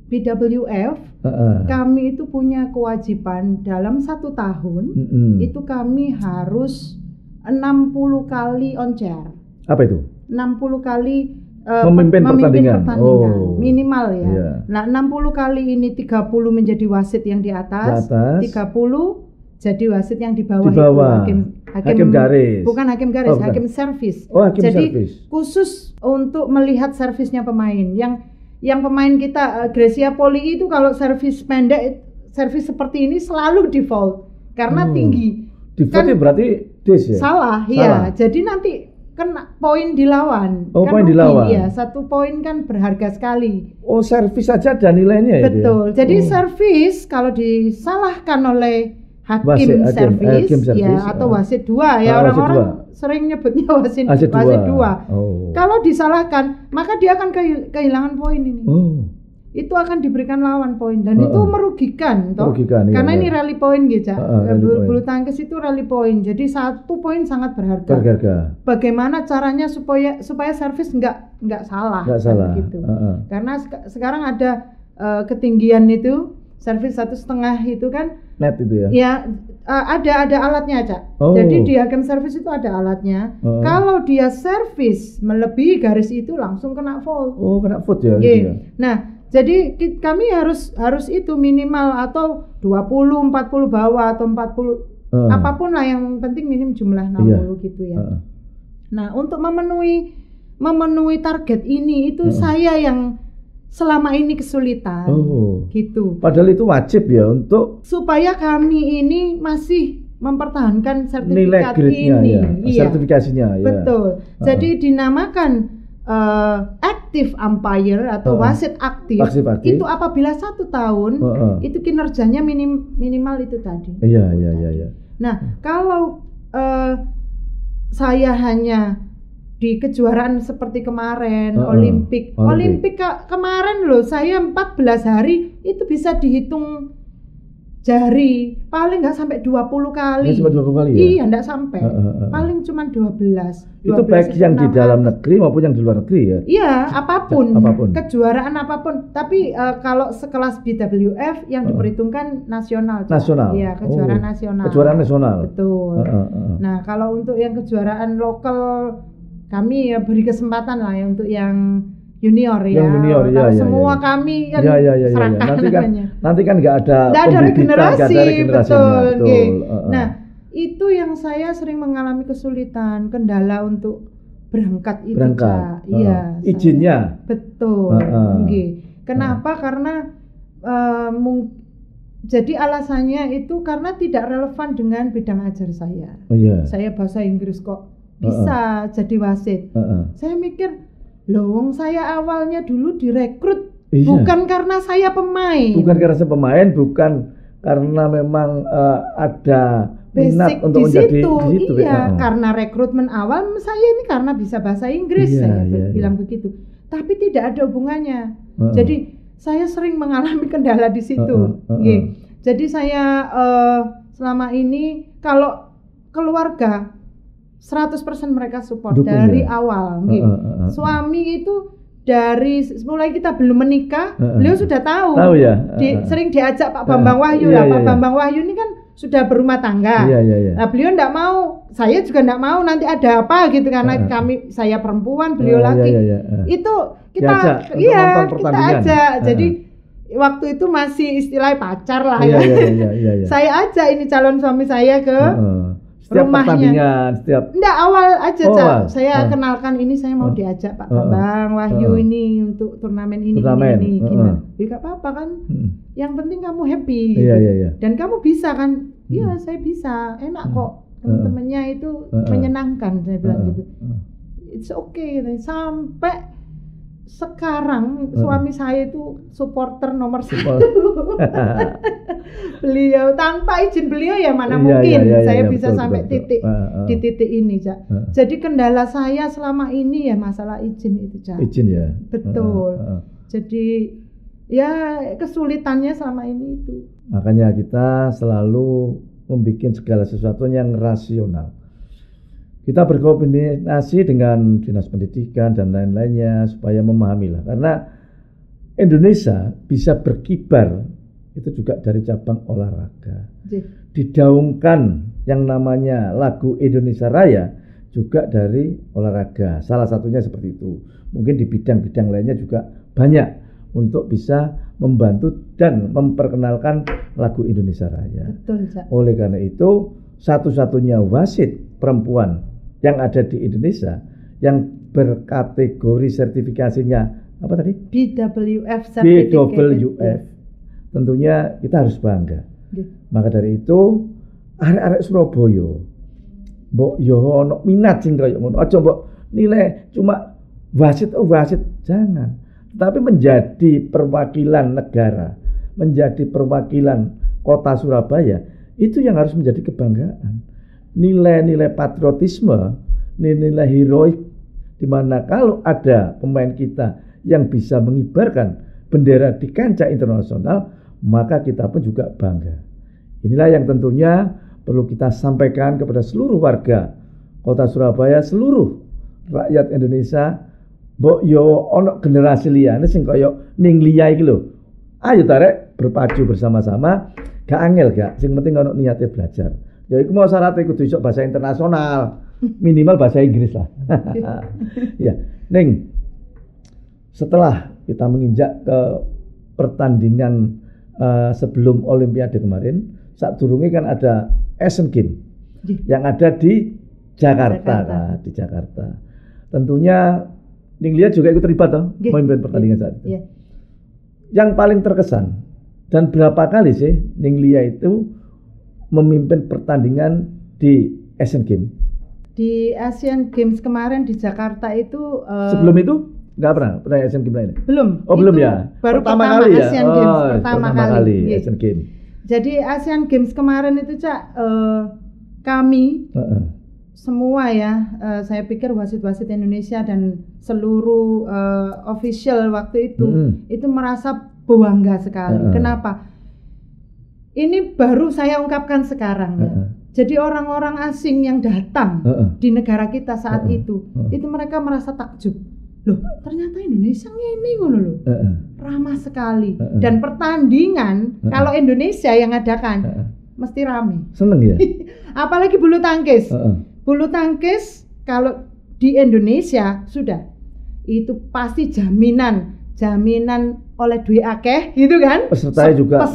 BWF kami itu punya kewajiban dalam 1 tahun itu kami harus 60 kali on chair. Apa itu? 60 kali memimpin pertandingan. Minimal ya. Nah 60 kali ini 30 menjadi wasit yang di atas. 30 jadi wasit yang di bawah, itu hakim garis. Bukan hakim garis, hakim servis. Jadi servis. Khusus untuk melihat servisnya pemain. Yang pemain kita Gracia Poli itu kalau servis pendek, servis seperti ini selalu default karena tinggi. Default kan, berarti dis ya? Salah. Ya. Jadi nanti kena poin dilawan. Kan poin dilawan. Iya, 1 poin kan berharga sekali. Servis saja ada nilainya ya. Betul. Jadi servis kalau disalahkan oleh hakim servis ya atau wasit 2 ya, orang-orang sering nyebutnya wasit 2. Kalau disalahkan maka dia akan kehilangan poin ini. Itu akan diberikan lawan poin dan itu merugikan toh. Karena ini rally point gitu. Bulu tangkis itu rally point. Jadi 1 poin sangat berharga. Bagaimana caranya supaya servis enggak salah. Gitu. Karena sekarang ada ketinggian itu servis 1,5 itu kan net itu ya. Ya ada alatnya, Cak. Jadi di hakim servis itu ada alatnya. Kalau dia servis melebihi garis itu langsung kena foul. Kena foul ya. Gitu ya. Nah, jadi kami harus itu minimal atau 20, 40 bawah atau 40 apapun lah, yang penting minim jumlah 60 gitu ya. Nah, untuk memenuhi target ini itu saya yang selama ini kesulitan gitu. Padahal itu wajib ya untuk supaya kami ini masih mempertahankan sertifikat ini. Sertifikasinya ya. Betul. Jadi dinamakan active umpire atau wasit aktif. Itu apabila 1 tahun itu kinerjanya minimal itu tadi. Iya. Nah, kalau saya hanya di kejuaraan seperti kemarin, Olimpik kemarin loh, saya 14 hari itu bisa dihitung jari, paling nggak sampai 20 kali. Sampai 20 kali ya? Iya, nggak sampai. Paling cuma 12. Itu baik yang di dalam negeri maupun yang di luar negeri ya? Iya, apapun. Kejuaraan apapun. Tapi kalau sekelas BWF yang diperhitungkan nasional. Nasional? Iya, kejuaraan nasional. Kejuaraan nasional? Betul. Nah, kalau untuk yang kejuaraan lokal, kami ya beri kesempatan lah ya untuk yang junior ya. Yang junior, semua kami kan serahkan namanya. Nanti kan nggak ada regenerasi, betul. Nah, itu yang saya sering mengalami kesulitan, kendala untuk berangkat itu. Iya. Izinnya. Betul. Kenapa? Karena jadi alasannya itu karena tidak relevan dengan bidang ajar saya. Saya bahasa Inggris kok bisa jadi wasit. Saya mikir, loh, saya awalnya dulu direkrut bukan karena saya pemain. Bukan karena memang ada minat untuk menjadi di situ. Karena rekrutmen awal saya ini karena bisa bahasa Inggris, saya bilang begitu. Tapi tidak ada hubungannya. Jadi saya sering mengalami kendala di situ. Jadi saya selama ini kalau keluarga 100% mereka support dari awal. Suami itu dari mulai kita belum menikah, beliau sudah tahu. Sering diajak Pak Bambang Wahyu lah. Pak Bambang Wahyu ini kan sudah berumah tangga. Nah, beliau enggak mau, saya juga enggak mau nanti ada apa gitu karena saya perempuan, beliau laki. Itu kita kita ajak. Jadi waktu itu masih istilah pacar lah ya. Saya ajak ini calon suami saya ke rumahnya. Enggak, awal aja, Cak. Saya kenalkan ini, saya mau diajak Pak Bambang Wahyu ini untuk turnamen ini. Gimana? Ya gak apa-apa kan. Yang penting kamu happy gitu. Dan kamu bisa kan? Iya, saya bisa. Enak kok. Teman-temannya itu menyenangkan, saya bilang gitu. It's okay. Sampai sekarang suami saya itu supporter nomor 1. Beliau tanpa izin beliau ya mana mungkin saya bisa sampai titik di titik ini, Cak. Jadi kendala saya selama ini ya masalah izin itu, Cak. Izin ya. Betul. Jadi ya kesulitannya selama ini itu. Makanya kita selalu membuat segala sesuatu yang rasional. Kita berkoordinasi dengan dinas pendidikan dan lain-lainnya supaya memahami lah. Karena Indonesia bisa berkibar itu juga dari cabang olahraga. Digaungkan yang namanya lagu Indonesia Raya juga dari olahraga. Salah satunya seperti itu. Mungkin di bidang-bidang lainnya juga banyak untuk bisa membantu dan memperkenalkan lagu Indonesia Raya. Betul, Cak. Oleh karena itu, satu-satunya wasit perempuan yang ada di Indonesia yang berkategori sertifikasinya apa tadi? BWF sertifikat. BWF. Tentunya kita harus bangga. Maka dari itu arek-arek Surabaya mbok yo ono minat sing kaya ngono. Aja mbok nilai cuma wasit jangan. Tapi menjadi perwakilan negara, menjadi perwakilan kota Surabaya, itu yang harus menjadi kebanggaan. Nilai-nilai patriotisme, nilai heroik, di mana kalau ada pemain kita yang bisa mengibarkan bendera di kancah internasional, maka kita pun juga bangga. Inilah yang tentunya perlu kita sampaikan kepada seluruh warga kota Surabaya, seluruh rakyat Indonesia. Mbok yo ono generasi liyane sing kaya ning liya iki lho. Ayo tarek berpacu bersama-sama, gak angel gak, sing penting ono niate belajar. Ya iku mau syaratnya kudu iso bahasa internasional, minimal bahasa Inggris lah. Ya, Ning, setelah kita menginjak ke pertandingan sebelum Olimpiade kemarin, saat durunge kan ada Asian Games yang ada di Jakarta. Di Jakarta. Tentunya Ning Lia juga ikut terlibat toh memimpin pertandingan saat itu. Yang paling terkesan dan berapa kali sih Ning Lia itu memimpin pertandingan di Asian Games? Di Asian Games kemarin di Jakarta itu sebelum itu nggak pernah Asian Games lainnya? Belum. Oh belum ya? Baru pertama kali ya? Asian Games pertama kali. Asian Games. Jadi Asian Games kemarin itu Cak, kami semua ya, saya pikir wasit-wasit Indonesia dan seluruh official waktu itu merasa bangga sekali. Kenapa? Ini baru saya ungkapkan sekarang ya. Jadi orang-orang asing yang datang di negara kita saat itu mereka merasa takjub. Loh, ternyata Indonesia ngene ngono loh. Ramah sekali. Dan pertandingan kalau Indonesia yang adakan mesti rame. Seneng ya? Apalagi bulu tangkis. Bulu tangkis kalau di Indonesia sudah itu pasti jaminan oleh duit akeh gitu kan. Pesertanya juga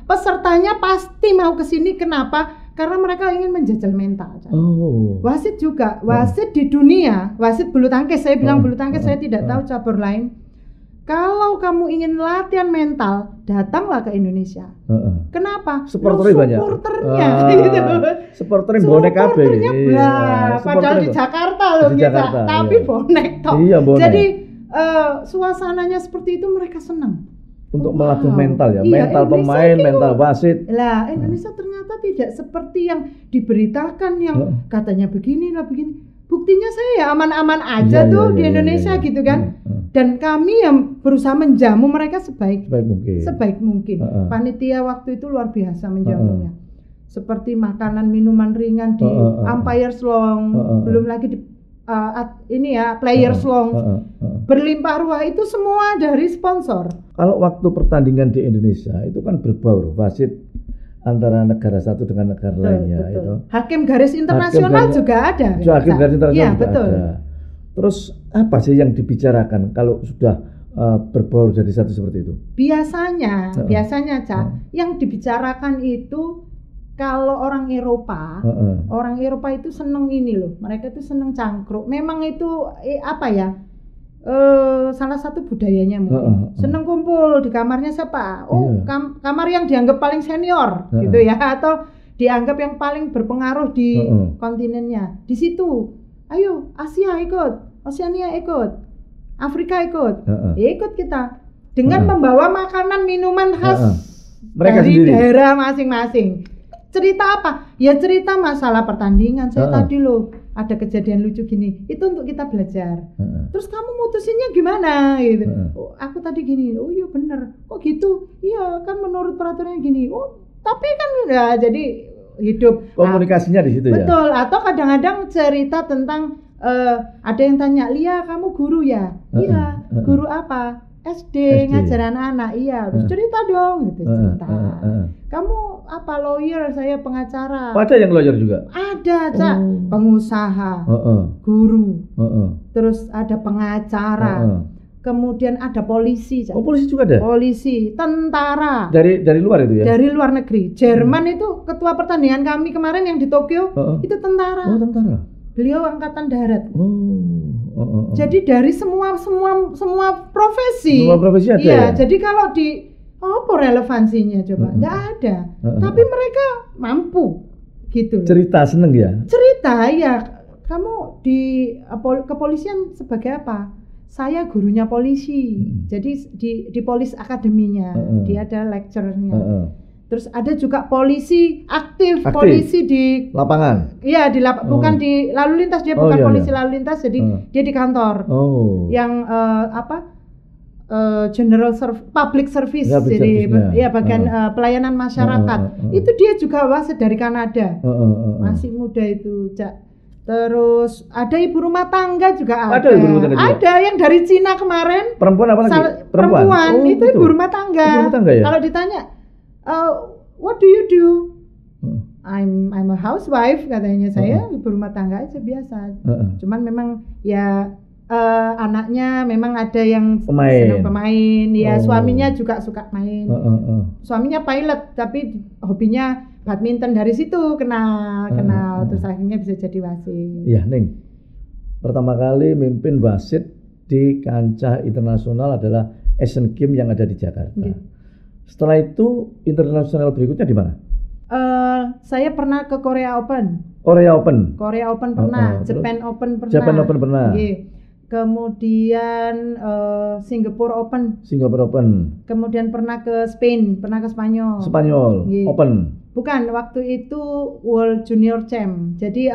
pesertanya pasti mau ke sini. Kenapa? Karena mereka ingin menjajal mental. Wasit juga, wasit di dunia, wasit bulu tangkis, saya bilang bulu tangkis, saya tidak tahu cabur lain. Kalau kamu ingin latihan mental, datanglah ke Indonesia. Kenapa? Supporternya banyak. Supporternya gitu. Supporternya bonek kabeh. Padahal di Jakarta loh kita, tapi bonek toh. Iya, bonek. Jadi suasananya seperti itu mereka senang. Untuk melatih mental ya, mental pemain, mental wasit. Lah, Indonesia ternyata tidak seperti yang diberitakan yang katanya begini. Buktinya saya ya aman-aman aja di Indonesia gitu kan. Dan kami yang berusaha menjamu mereka sebaik mungkin. Panitia waktu itu luar biasa menjamunya. Seperti makanan, minuman ringan di umpires long, belum lagi di players long. Berlimpah ruah itu semua dari sponsor. Kalau waktu pertandingan di Indonesia itu kan berbaur wasit antara negara satu dengan negara lainnya betul. itu. Hakim garis internasional juga ada. Hakim garis internasional ya, juga betul. ada. Terus apa sih yang dibicarakan kalau sudah berbaur jadi satu seperti itu? Biasanya Cak, yang dibicarakan itu kalau orang Eropa itu seneng ini loh, mereka itu seneng cangkruk. Memang itu apa ya? Salah satu budayanya mungkin. Seneng kumpul di kamarnya siapa? Kamar yang dianggap paling senior gitu ya, atau dianggap yang paling berpengaruh di kontinennya. Di situ, ayo Asia ikut, Oseania ikut, Afrika ikut, ikut kita dengan membawa makanan minuman khas mereka dari sendiri. Daerah masing-masing. Cerita apa? Ya cerita masalah pertandingan. Saya tadi loh ada kejadian lucu gini. Itu untuk kita belajar. Terus kamu mutusinnya gimana? Gitu. Oh, aku tadi gini. Oh iya bener. Kok gitu? Iya kan menurut peraturannya gini. Oh tapi kan udah jadi hidup. Komunikasinya di situ. Betul. Ya? Atau kadang-kadang cerita tentang ada yang tanya, Lia kamu guru ya? Iya. Guru apa? SD ngajar anak-anak. Iya. Terus cerita dong. Gitu cerita. Kamu apa lawyer, saya pengacara. Ada yang lawyer juga? Ada, Cak. Pengusaha, guru, terus ada pengacara, kemudian ada polisi, Cak. Oh, polisi juga ada? Polisi, tentara. Dari luar itu ya? Dari luar negeri. Jerman itu ketua pertandingan kami kemarin yang di Tokyo, itu tentara. Oh, tentara. Beliau angkatan darat. Jadi dari semua profesi. Semua profesi ada. Iya, jadi kalau di apa relevansinya coba? Nggak ada. Tapi mereka mampu gitu. Cerita seneng ya? Cerita ya. Kamu di kepolisian sebagai apa? Saya gurunya polisi. Jadi di Police Academy-nya dia ada lecture-nya. Terus ada juga polisi aktif. Polisi di lapangan. Iya, bukan di lalu lintas, dia bukan polisi lalu lintas, jadi dia di kantor. Yang general public service, jadi ya bagian pelayanan masyarakat. Itu dia juga wasit dari Kanada. Masih muda itu, Cak. Terus ada ibu rumah tangga juga ada. Ada yang dari Cina kemarin. Perempuan apa lagi? Perempuan. Itu ibu rumah tangga. Ibu rumah tangga ya? Kalau ditanya, what do you do? I'm a housewife, katanya. Saya ibu rumah tangga aja biasa. Cuman memang ya anaknya memang ada yang senang pemain, ya suaminya juga suka main. Suaminya pilot tapi hobinya badminton. Dari situ kenal terus akhirnya bisa jadi wasit. Iya, Ning. Pertama kali mimpin wasit di kancah internasional adalah Asian Games yang ada di Jakarta. Setelah itu internasional berikutnya di mana? Saya pernah ke Korea Open. Korea Open pernah, Japan Open pernah. Kemudian Singapore Open. Kemudian pernah ke Spain, pernah ke Spanyol. Open. Bukan, waktu itu World Junior Champ. Jadi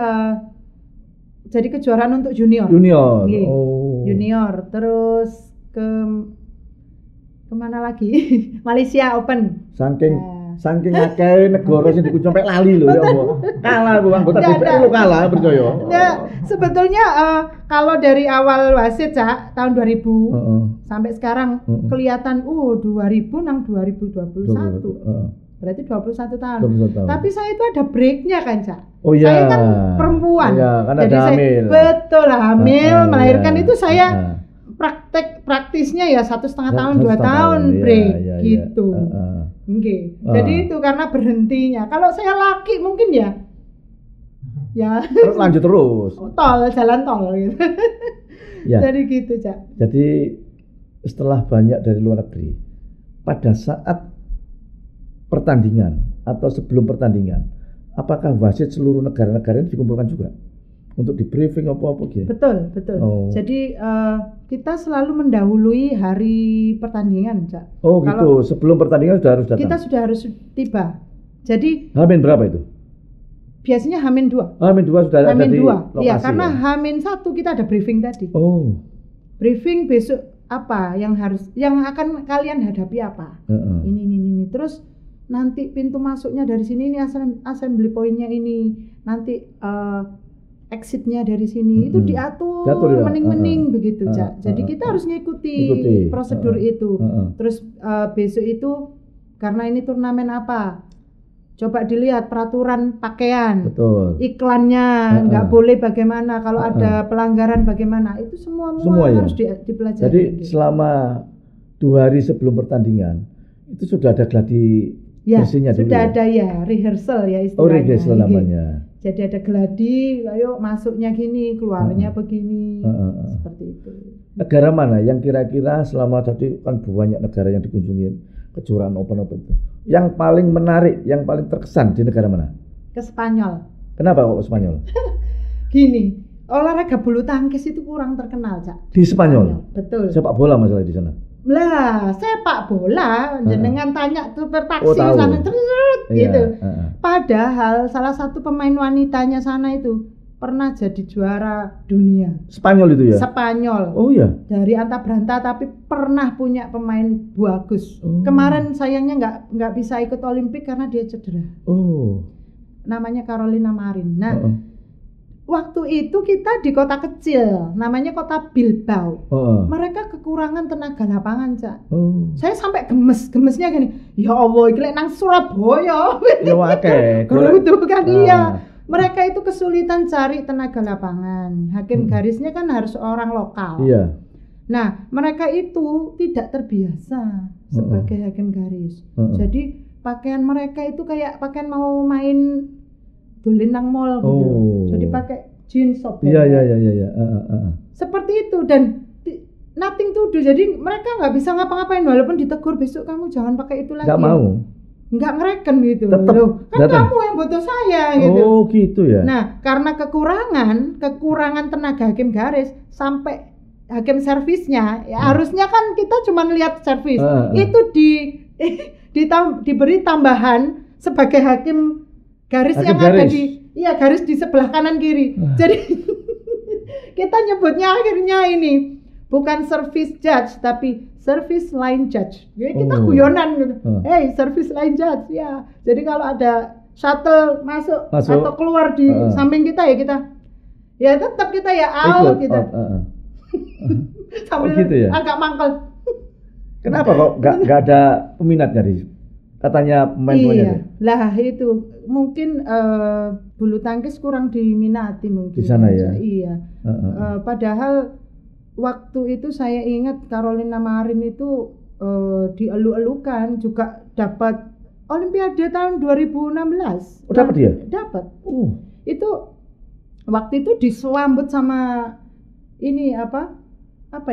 kejuaraan untuk junior. Junior. Terus kemana lagi? Malaysia Open. Saking akeh negara sing dikucuk sampai lali lho ya Allah. Kalah Bu anggota DPR lu kalah percaya. Nah, sebetulnya kalau dari awal wasit Cak tahun 2000 sampai sekarang kelihatan 2000 nang 2021. Berarti 21 tahun. Tapi saya itu ada breaknya kan, Cak. Saya kan perempuan. Jadi ada hamil. Betul, hamil, melahirkan itu saya praktisnya ya 1,5 tahun, 2 tahun break gitu. Jadi itu karena berhentinya. Kalau saya laki mungkin ya terus lanjut terus. Jalan tol gitu. Jadi gitu, Cak. Jadi setelah banyak dari luar negeri, pada saat pertandingan atau sebelum pertandingan, apakah wasit seluruh negara-negara ini dikumpulkan juga untuk di briefing apa-apa gitu? Betul. Jadi kita selalu mendahului hari pertandingan, Cak. Gitu. Sebelum pertandingan sudah harus datang. Kita sudah harus tiba. Jadi Hamin berapa itu? Biasanya Hamin 2. Hamin 2 sudah ada di lokasi. Iya, karena Hamin 1 kita ada briefing tadi. Briefing besok apa yang akan kalian hadapi apa? Ini. Terus nanti pintu masuknya dari sini, ini assembly point-nya ini. Nanti exit-nya dari sini. Itu diatur mening-mening begitu, Cak. Jadi kita harus ngikuti prosedur itu. Terus besok itu karena ini turnamen apa? Coba dilihat peraturan pakaian, betul. Iklannya nggak boleh bagaimana, kalau ada pelanggaran bagaimana, itu semua harus dipelajari. Jadi selama 2 hari sebelum pertandingan itu sudah ada gladi bersihnya dulu. Sudah ada rehearsal ya istilahnya. Oh, rehearsal namanya. Jadi ada gladi, ayo masuknya gini, keluarnya begini, seperti itu. Negara mana yang kira-kira selama tadi kan banyak negara yang dikunjungi kejuaraan Open itu, yang paling menarik, yang paling terkesan di negara mana? Ke Spanyol. Kenapa kok ke Spanyol? Gini, olahraga bulu tangkis itu kurang terkenal, Cak. Di Spanyol? Betul. Sepak bola masalah di sana? Lah, sepak bola, jenengan tanya super taksi tahu. sana gitu. Padahal salah satu pemain wanitanya sana itu pernah jadi juara dunia. Spanyol itu ya? Spanyol. Oh iya. Dari anta beranta tapi pernah punya pemain bagus. Kemarin sayangnya nggak bisa ikut Olimpik karena dia cedera. Namanya Carolina Marin. Nah, waktu itu kita di kota kecil, namanya kota Bilbao. Mereka kekurangan tenaga lapangan, Cak. Saya sampai gemesnya gini. Ya Allah, iki lek nang Surabaya. Ya akeh. Gitu kan iya. Mereka itu kesulitan cari tenaga lapangan. Hakim garisnya kan harus orang lokal. Iya. Nah, mereka itu tidak terbiasa sebagai hakim garis. Jadi pakaian mereka itu kayak pakaian mau main dolen nang mall gitu. Jadi pakai jeans sobek. Iya. Seperti itu dan nothing to do. Jadi mereka nggak bisa ngapa-ngapain walaupun ditegur besok kamu jangan pakai itu lagi. Nggak mau. Nggak ngereken gitu. Tetap loh, kan kamu yang butuh saya gitu. Oh gitu ya. Nah, karena kekurangan tenaga hakim garis sampai hakim servisnya ya harusnya kan kita cuma lihat servis. Itu diberi tambahan sebagai hakim garis yang ada di garis di sebelah kanan kiri. Jadi kita nyebutnya akhirnya ini bukan service judge tapi service line judge. Jadi kita guyonan gitu. Hey, service line judge ya. Jadi kalau ada shuttle masuk atau keluar di samping kita ya kita tetap kita out kita. Sambil gitu ya? Agak mangkel. Kenapa kok nggak ada peminat dari katanya pemain-pemainnya? Lah itu mungkin bulu tangkis kurang diminati mungkin di sana ya. Iya. Padahal waktu itu saya ingat Carolina Marin itu dielu-elukan juga dapat Olimpiade tahun 2016. Oh, dapat dia? Dapat. Itu waktu itu disambut sama ini apa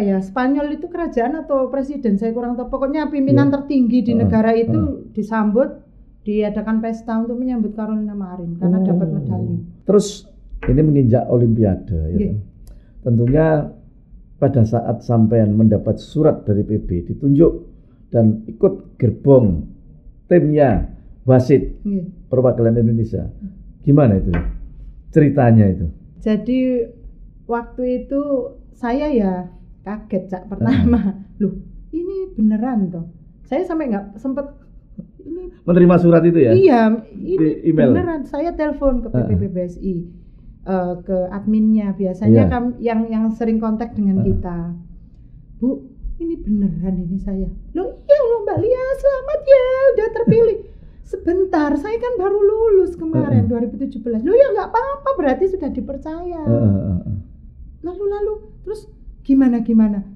ya, Spanyol itu kerajaan atau presiden saya kurang tahu. Pokoknya pimpinan tertinggi di negara itu disambut, diadakan pesta untuk menyambut Carolina Marin karena dapat medali. Terus ini menginjak Olimpiade ya. Tentunya pada saat sampean mendapat surat dari PB ditunjuk dan ikut gerbong timnya wasit perwakilan Indonesia, gimana itu ceritanya itu? Jadi waktu itu saya ya kaget, Cak, pertama loh ini beneran toh, saya sampai nggak sempet ini menerima surat itu ya? Iya, ini email. Beneran saya telepon ke PPPBSI. Ke adminnya biasanya yang sering kontak dengan kita. Bu, ini beneran ini saya. Loh iya loh Mbak Lia, selamat ya udah terpilih. Sebentar, saya kan baru lulus kemarin 2017. Loh ya nggak apa-apa, berarti sudah dipercaya. Lalu terus gimana?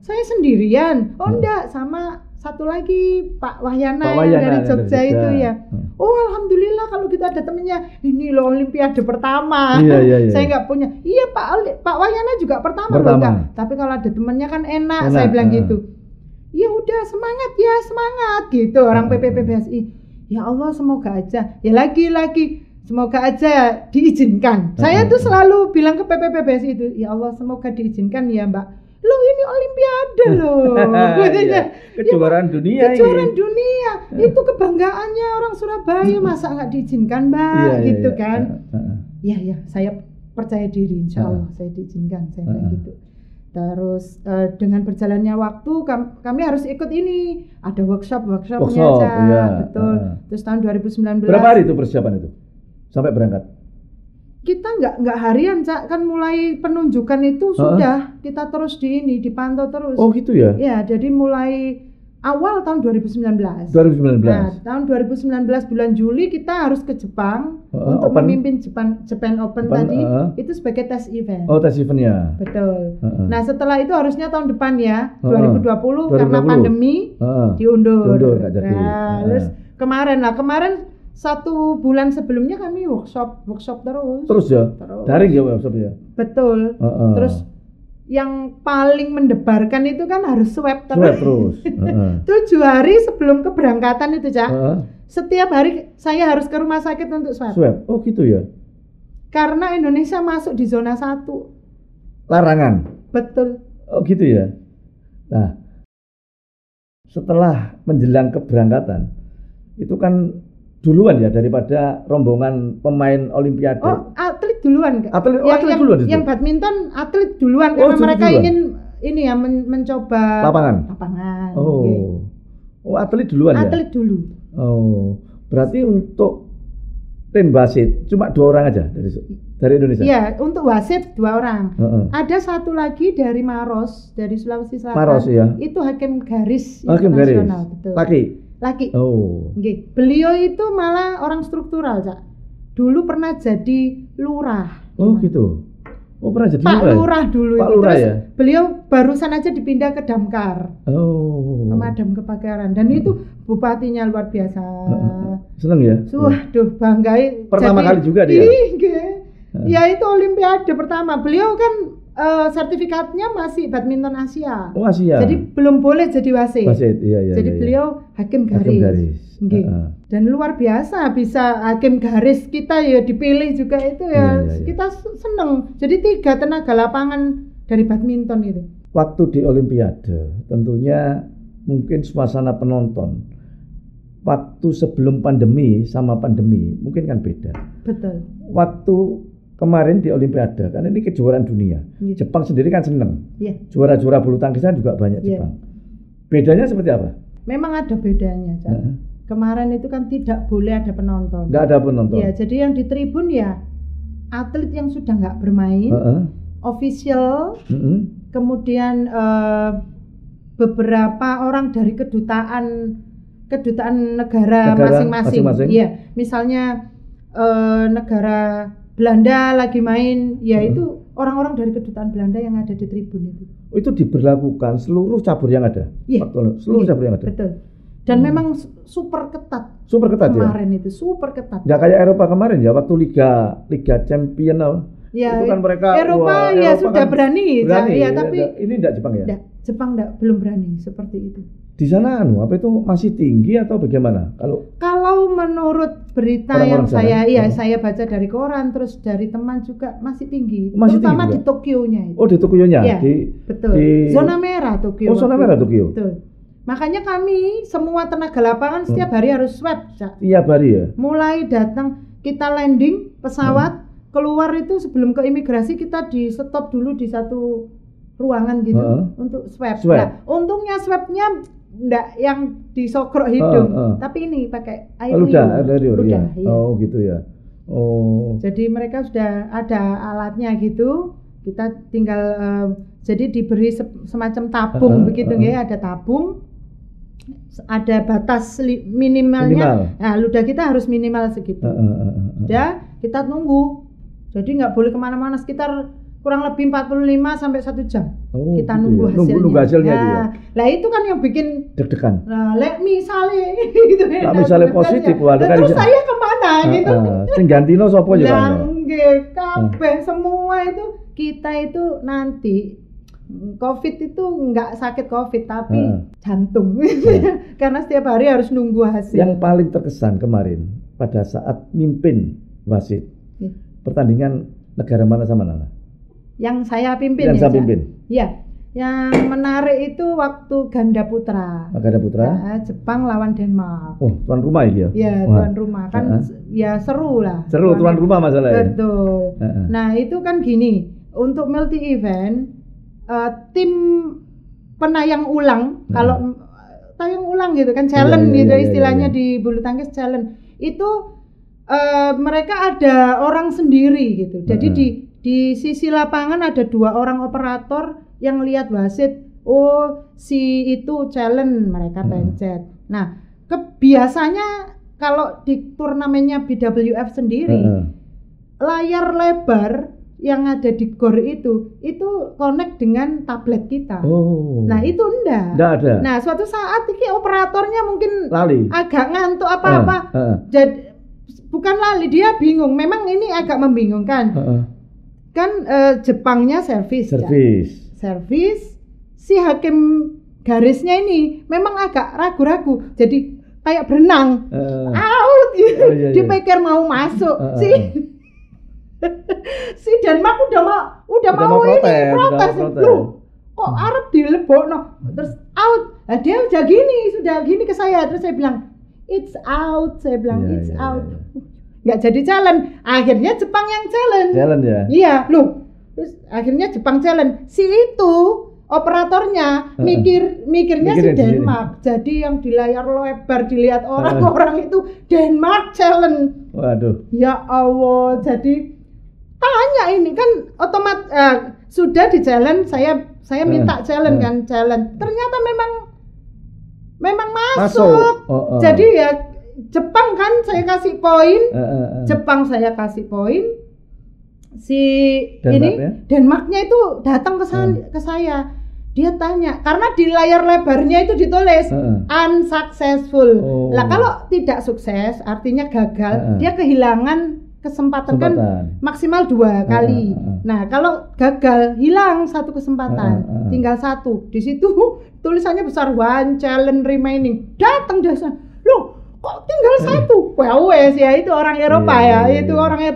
Saya sendirian. Oh enggak, sama satu lagi Pak Wahyana yang dari Jogja itu ya. Oh alhamdulillah kalau kita ada temennya. Ini loh Olimpiade pertama. Iya. Saya nggak punya. Iya Pak Wahyana juga pertama. Loh enggak. Tapi kalau ada temennya kan enak. Saya bilang gitu. Ya udah semangat gitu orang PPPBSI. Ya Allah semoga aja. Ya lagi semoga aja diizinkan. Saya tuh selalu bilang ke PPPBSI itu, ya Allah semoga diizinkan ya Mbak. Loh ini Olimpiade loh. Kejuaraan dunia. Kejuaraan dunia. Itu kebanggaannya orang Surabaya, masa nggak diizinkan Mbak gitu kan. Iya, saya percaya diri insya Allah saya diizinkan, saya bilang gitu. Terus dengan berjalannya waktu kami harus ikut ini, ada workshopnya aja, betul. Terus tahun 2019. Berapa hari itu persiapan itu sampai berangkat? Kita nggak harian, Cak, kan mulai penunjukan itu sudah kita terus dipantau terus. Oh gitu ya? Ya, jadi mulai awal tahun 2019. 2019. Nah, tahun 2019 bulan Juli kita harus ke Jepang untuk memimpin Japan Open tadi itu sebagai tes event. Oh, tes eventnya. Betul. Nah, setelah itu harusnya tahun depan ya, 2020 karena pandemi diundur. Nggak jadi. Terus kemarin 1 bulan sebelumnya kami workshop terus. Terus ya. Daring ya workshopnya. Betul. Terus yang paling mendebarkan itu kan harus swab terus. 7 hari sebelum keberangkatan itu, Cak. Setiap hari saya harus ke rumah sakit untuk swab. Oh gitu ya. Karena Indonesia masuk di zona 1. Larangan. Betul. Oh gitu ya. Nah, setelah menjelang keberangkatan itu kan duluan ya daripada rombongan pemain Olimpiade. Oh, atlet duluan Kak. Atlet duluan itu. Yang badminton atlet duluan karena mereka duluan. Ingin ini ya mencoba lapangan. Oh. Okay. Oh, atlet duluan ya. Atlet dulu. Oh. Berarti untuk tim wasit cuma 2 orang aja dari Indonesia. Iya, untuk wasit 2 orang. Ada 1 lagi dari Maros, dari Sulawesi Selatan. Maros ya. Itu hakim garis internasional. Betul. Laki. Oh. Okay. Beliau itu malah orang struktural, Cak. Dulu pernah jadi lurah. Oh, gitu. Oh, pernah jadi Pak Lurah dulu Pak itu. Lurah Terus ya? Beliau barusan aja dipindah ke Damkar. Oh. Pemadam kebakaran. Dan itu bupatinya luar biasa. Seneng ya? Waduh, bangga. Pertama kali juga dia. Ya itu Olimpiade pertama. Beliau kan sertifikatnya masih badminton Asia. Oh, Asia. Jadi belum boleh jadi wasit. Iya. Jadi beliau hakim garis. Dan luar biasa bisa hakim garis, kita ya dipilih juga itu ya. Kita seneng. Jadi 3 tenaga lapangan dari badminton itu. Waktu di Olimpiade tentunya mungkin suasana penonton waktu sebelum pandemi sama pandemi mungkin kan beda. Betul. Waktu kemarin di Olimpiade, karena ini kejuaraan dunia. Jepang sendiri kan seneng. Juara-juara bulu tangkisan juga banyak Jepang. Bedanya seperti apa? Memang ada bedanya, Cak. Kemarin itu kan tidak boleh ada penonton. Nggak ada penonton. Ya, jadi yang di tribun ya atlet yang sudah nggak bermain, official, kemudian beberapa orang dari kedutaan negara masing-masing. Iya, misalnya negara Belanda lagi main, ya itu orang-orang dari kedutaan Belanda yang ada di tribun itu. Oh, itu diberlakukan seluruh cabur yang ada? Seluruh cabur yang ada? Betul. Dan memang super ketat. Super ketat kemarin ya? itu super ketat. Nggak kayak Eropa kemarin ya, waktu Liga Champion ya, itu kan mereka Eropa ya sudah kan berani ya, tapi ini enggak Jepang ya? Jepang belum berani seperti itu. Di sana apa itu masih tinggi atau bagaimana? Kalau menurut berita yang saya baca dari koran terus dari teman juga masih tinggi. Terutama di Tokyo-nya itu. Oh, di Tokyo-nya. Ya, betul. Zona merah Tokyo. Oh, zona merah Tokyo. Betul. Makanya kami semua tenaga lapangan setiap hari harus swab, Cak. Tiap hari ya. Mulai datang kita landing pesawat keluar itu sebelum ke imigrasi kita di stop dulu di satu ruangan gitu untuk swab. Nah, untungnya swabnya enggak yang disokrok hidung, tapi ini pakai air liur. Ya. Oh, gitu ya. Oh. Jadi mereka sudah ada alatnya gitu. Kita tinggal jadi diberi semacam tabung begitu ya, ada tabung. Ada batas minimalnya. Nah, ludah kita harus minimal segitu. Udah, kita tunggu. Jadi nggak boleh kemana-mana sekitar kurang lebih 45 sampai 1 jam. Oh, kita gitu nunggu ya. hasilnya. Nunggu hasilnya itu ya. Lah itu kan yang bikin deg-degan. Nah, misalnya gitu ya. Nah, misalnya positif terus saya kemana gitu. Sing gantino sapa ya kan? Nggih, kabeh semua itu kita itu nanti COVID itu nggak sakit COVID tapi jantung. Karena setiap hari harus nunggu hasil. Yang paling terkesan kemarin pada saat mimpin wasit pertandingan negara mana sama mana? Yang saya pimpin. Yang saya pimpin. Ya, yang menarik itu waktu ganda putra. Ganda putra? Ya, Jepang lawan Denmark. Oh, tuan rumah ya? Ya, tuan rumah kan ya seru lah. Seru tuan rumah masalahnya. Betul. Nah itu kan gini, untuk multi event tim penayang ulang, kalau tayang ulang gitu kan challenge gitu istilahnya di bulu tangkis challenge itu mereka ada orang sendiri gitu. Jadi di sisi lapangan ada 2 orang operator yang lihat wasit Oh, si itu challenge mereka pencet. Nah, biasanya kalau di turnamennya BWF sendiri, layar lebar yang ada di GOR itu connect dengan tablet kita. Oh. Nah, itu enggak ada. Nah, suatu saat ini operatornya mungkin lali, agak ngantuk apa-apa. Jadi bukan lali, dia bingung. Memang ini agak membingungkan. Kan Jepangnya servis. Si hakim garisnya ini memang agak ragu-ragu. Jadi kayak berenang. Out gitu. Dipikir mau masuk. Si Denmark udah mau protes. Loh, kok Arab dilebokno. Terus out. Nah, dia sudah gini ke saya. Terus saya bilang, "It's out." Saya bilang, "It's out." Nggak jadi challenge. Akhirnya Jepang yang challenge. Challenge ya? Iya, loh. Terus akhirnya Jepang challenge. Si itu operatornya mikirnya si Denmark. Jadi yang di layar lebar dilihat orang-orang itu Denmark challenge. Waduh. Ya Allah, jadi tanya ini kan sudah di challenge, saya minta challenge kan, challenge. Ternyata memang masuk. Jadi ya Jepang kan saya kasih poin. Jepang saya kasih poin. Si Denmarknya itu datang ke saya. Dia tanya, karena di layar lebarnya itu ditulis unsuccessful. Lah kalau tidak sukses artinya gagal, dia kehilangan kesempatan kan maksimal 2 kali. Nah, kalau gagal hilang 1 kesempatan, tinggal 1. Di situ tulisannya besar, one challenge remaining. Datang dia, loh kok tinggal 1? Wes ya, itu orang Eropa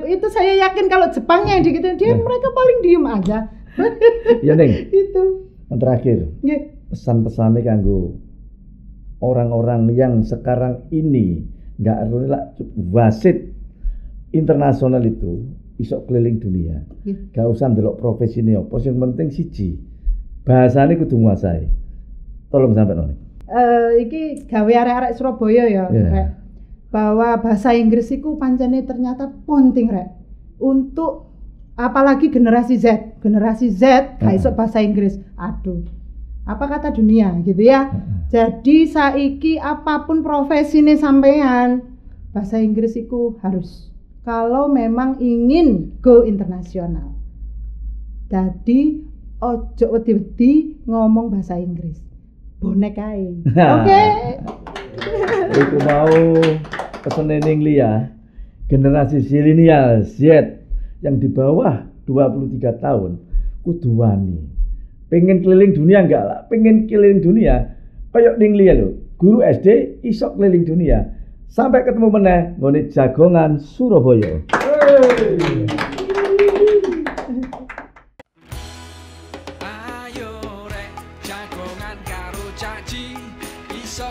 itu saya yakin kalau Jepangnya yang digituin dia mereka paling diem aja. Ya Neng. Itu. Yang terakhir. Pesan-pesannya kanggo orang-orang yang sekarang ini nggak wasit internasional itu iso keliling dunia. Gak usah ndelok profesi ini apa, yang penting siji bahasane kudu nguasai. Tolong sampeyan. Iki gawe arek-arek Surabaya ya, Rek. Bahwa bahasa Inggris iku pancene ternyata penting, Rek. Untuk apalagi generasi Z gak iso bahasa Inggris. Aduh. Apa kata dunia gitu ya. Jadi saiki apapun profesine sampean, bahasa Inggris iku harus. Kalau memang ingin go internasional. Jadi ojo wedi-wedi ngomong bahasa Inggris. Bonek ae. Oke. Iku mau pesene ning Lia. Generasi zilenial Z yang di bawah 23 tahun kudu wani. Pengen keliling dunia enggak lah, pengen keliling dunia kayak ning Lia lho. Guru SD iso keliling dunia. Sampai ketemu meneh nggone Jagongan Surabaya. Ayo rek jagongan karo Cak Ji iso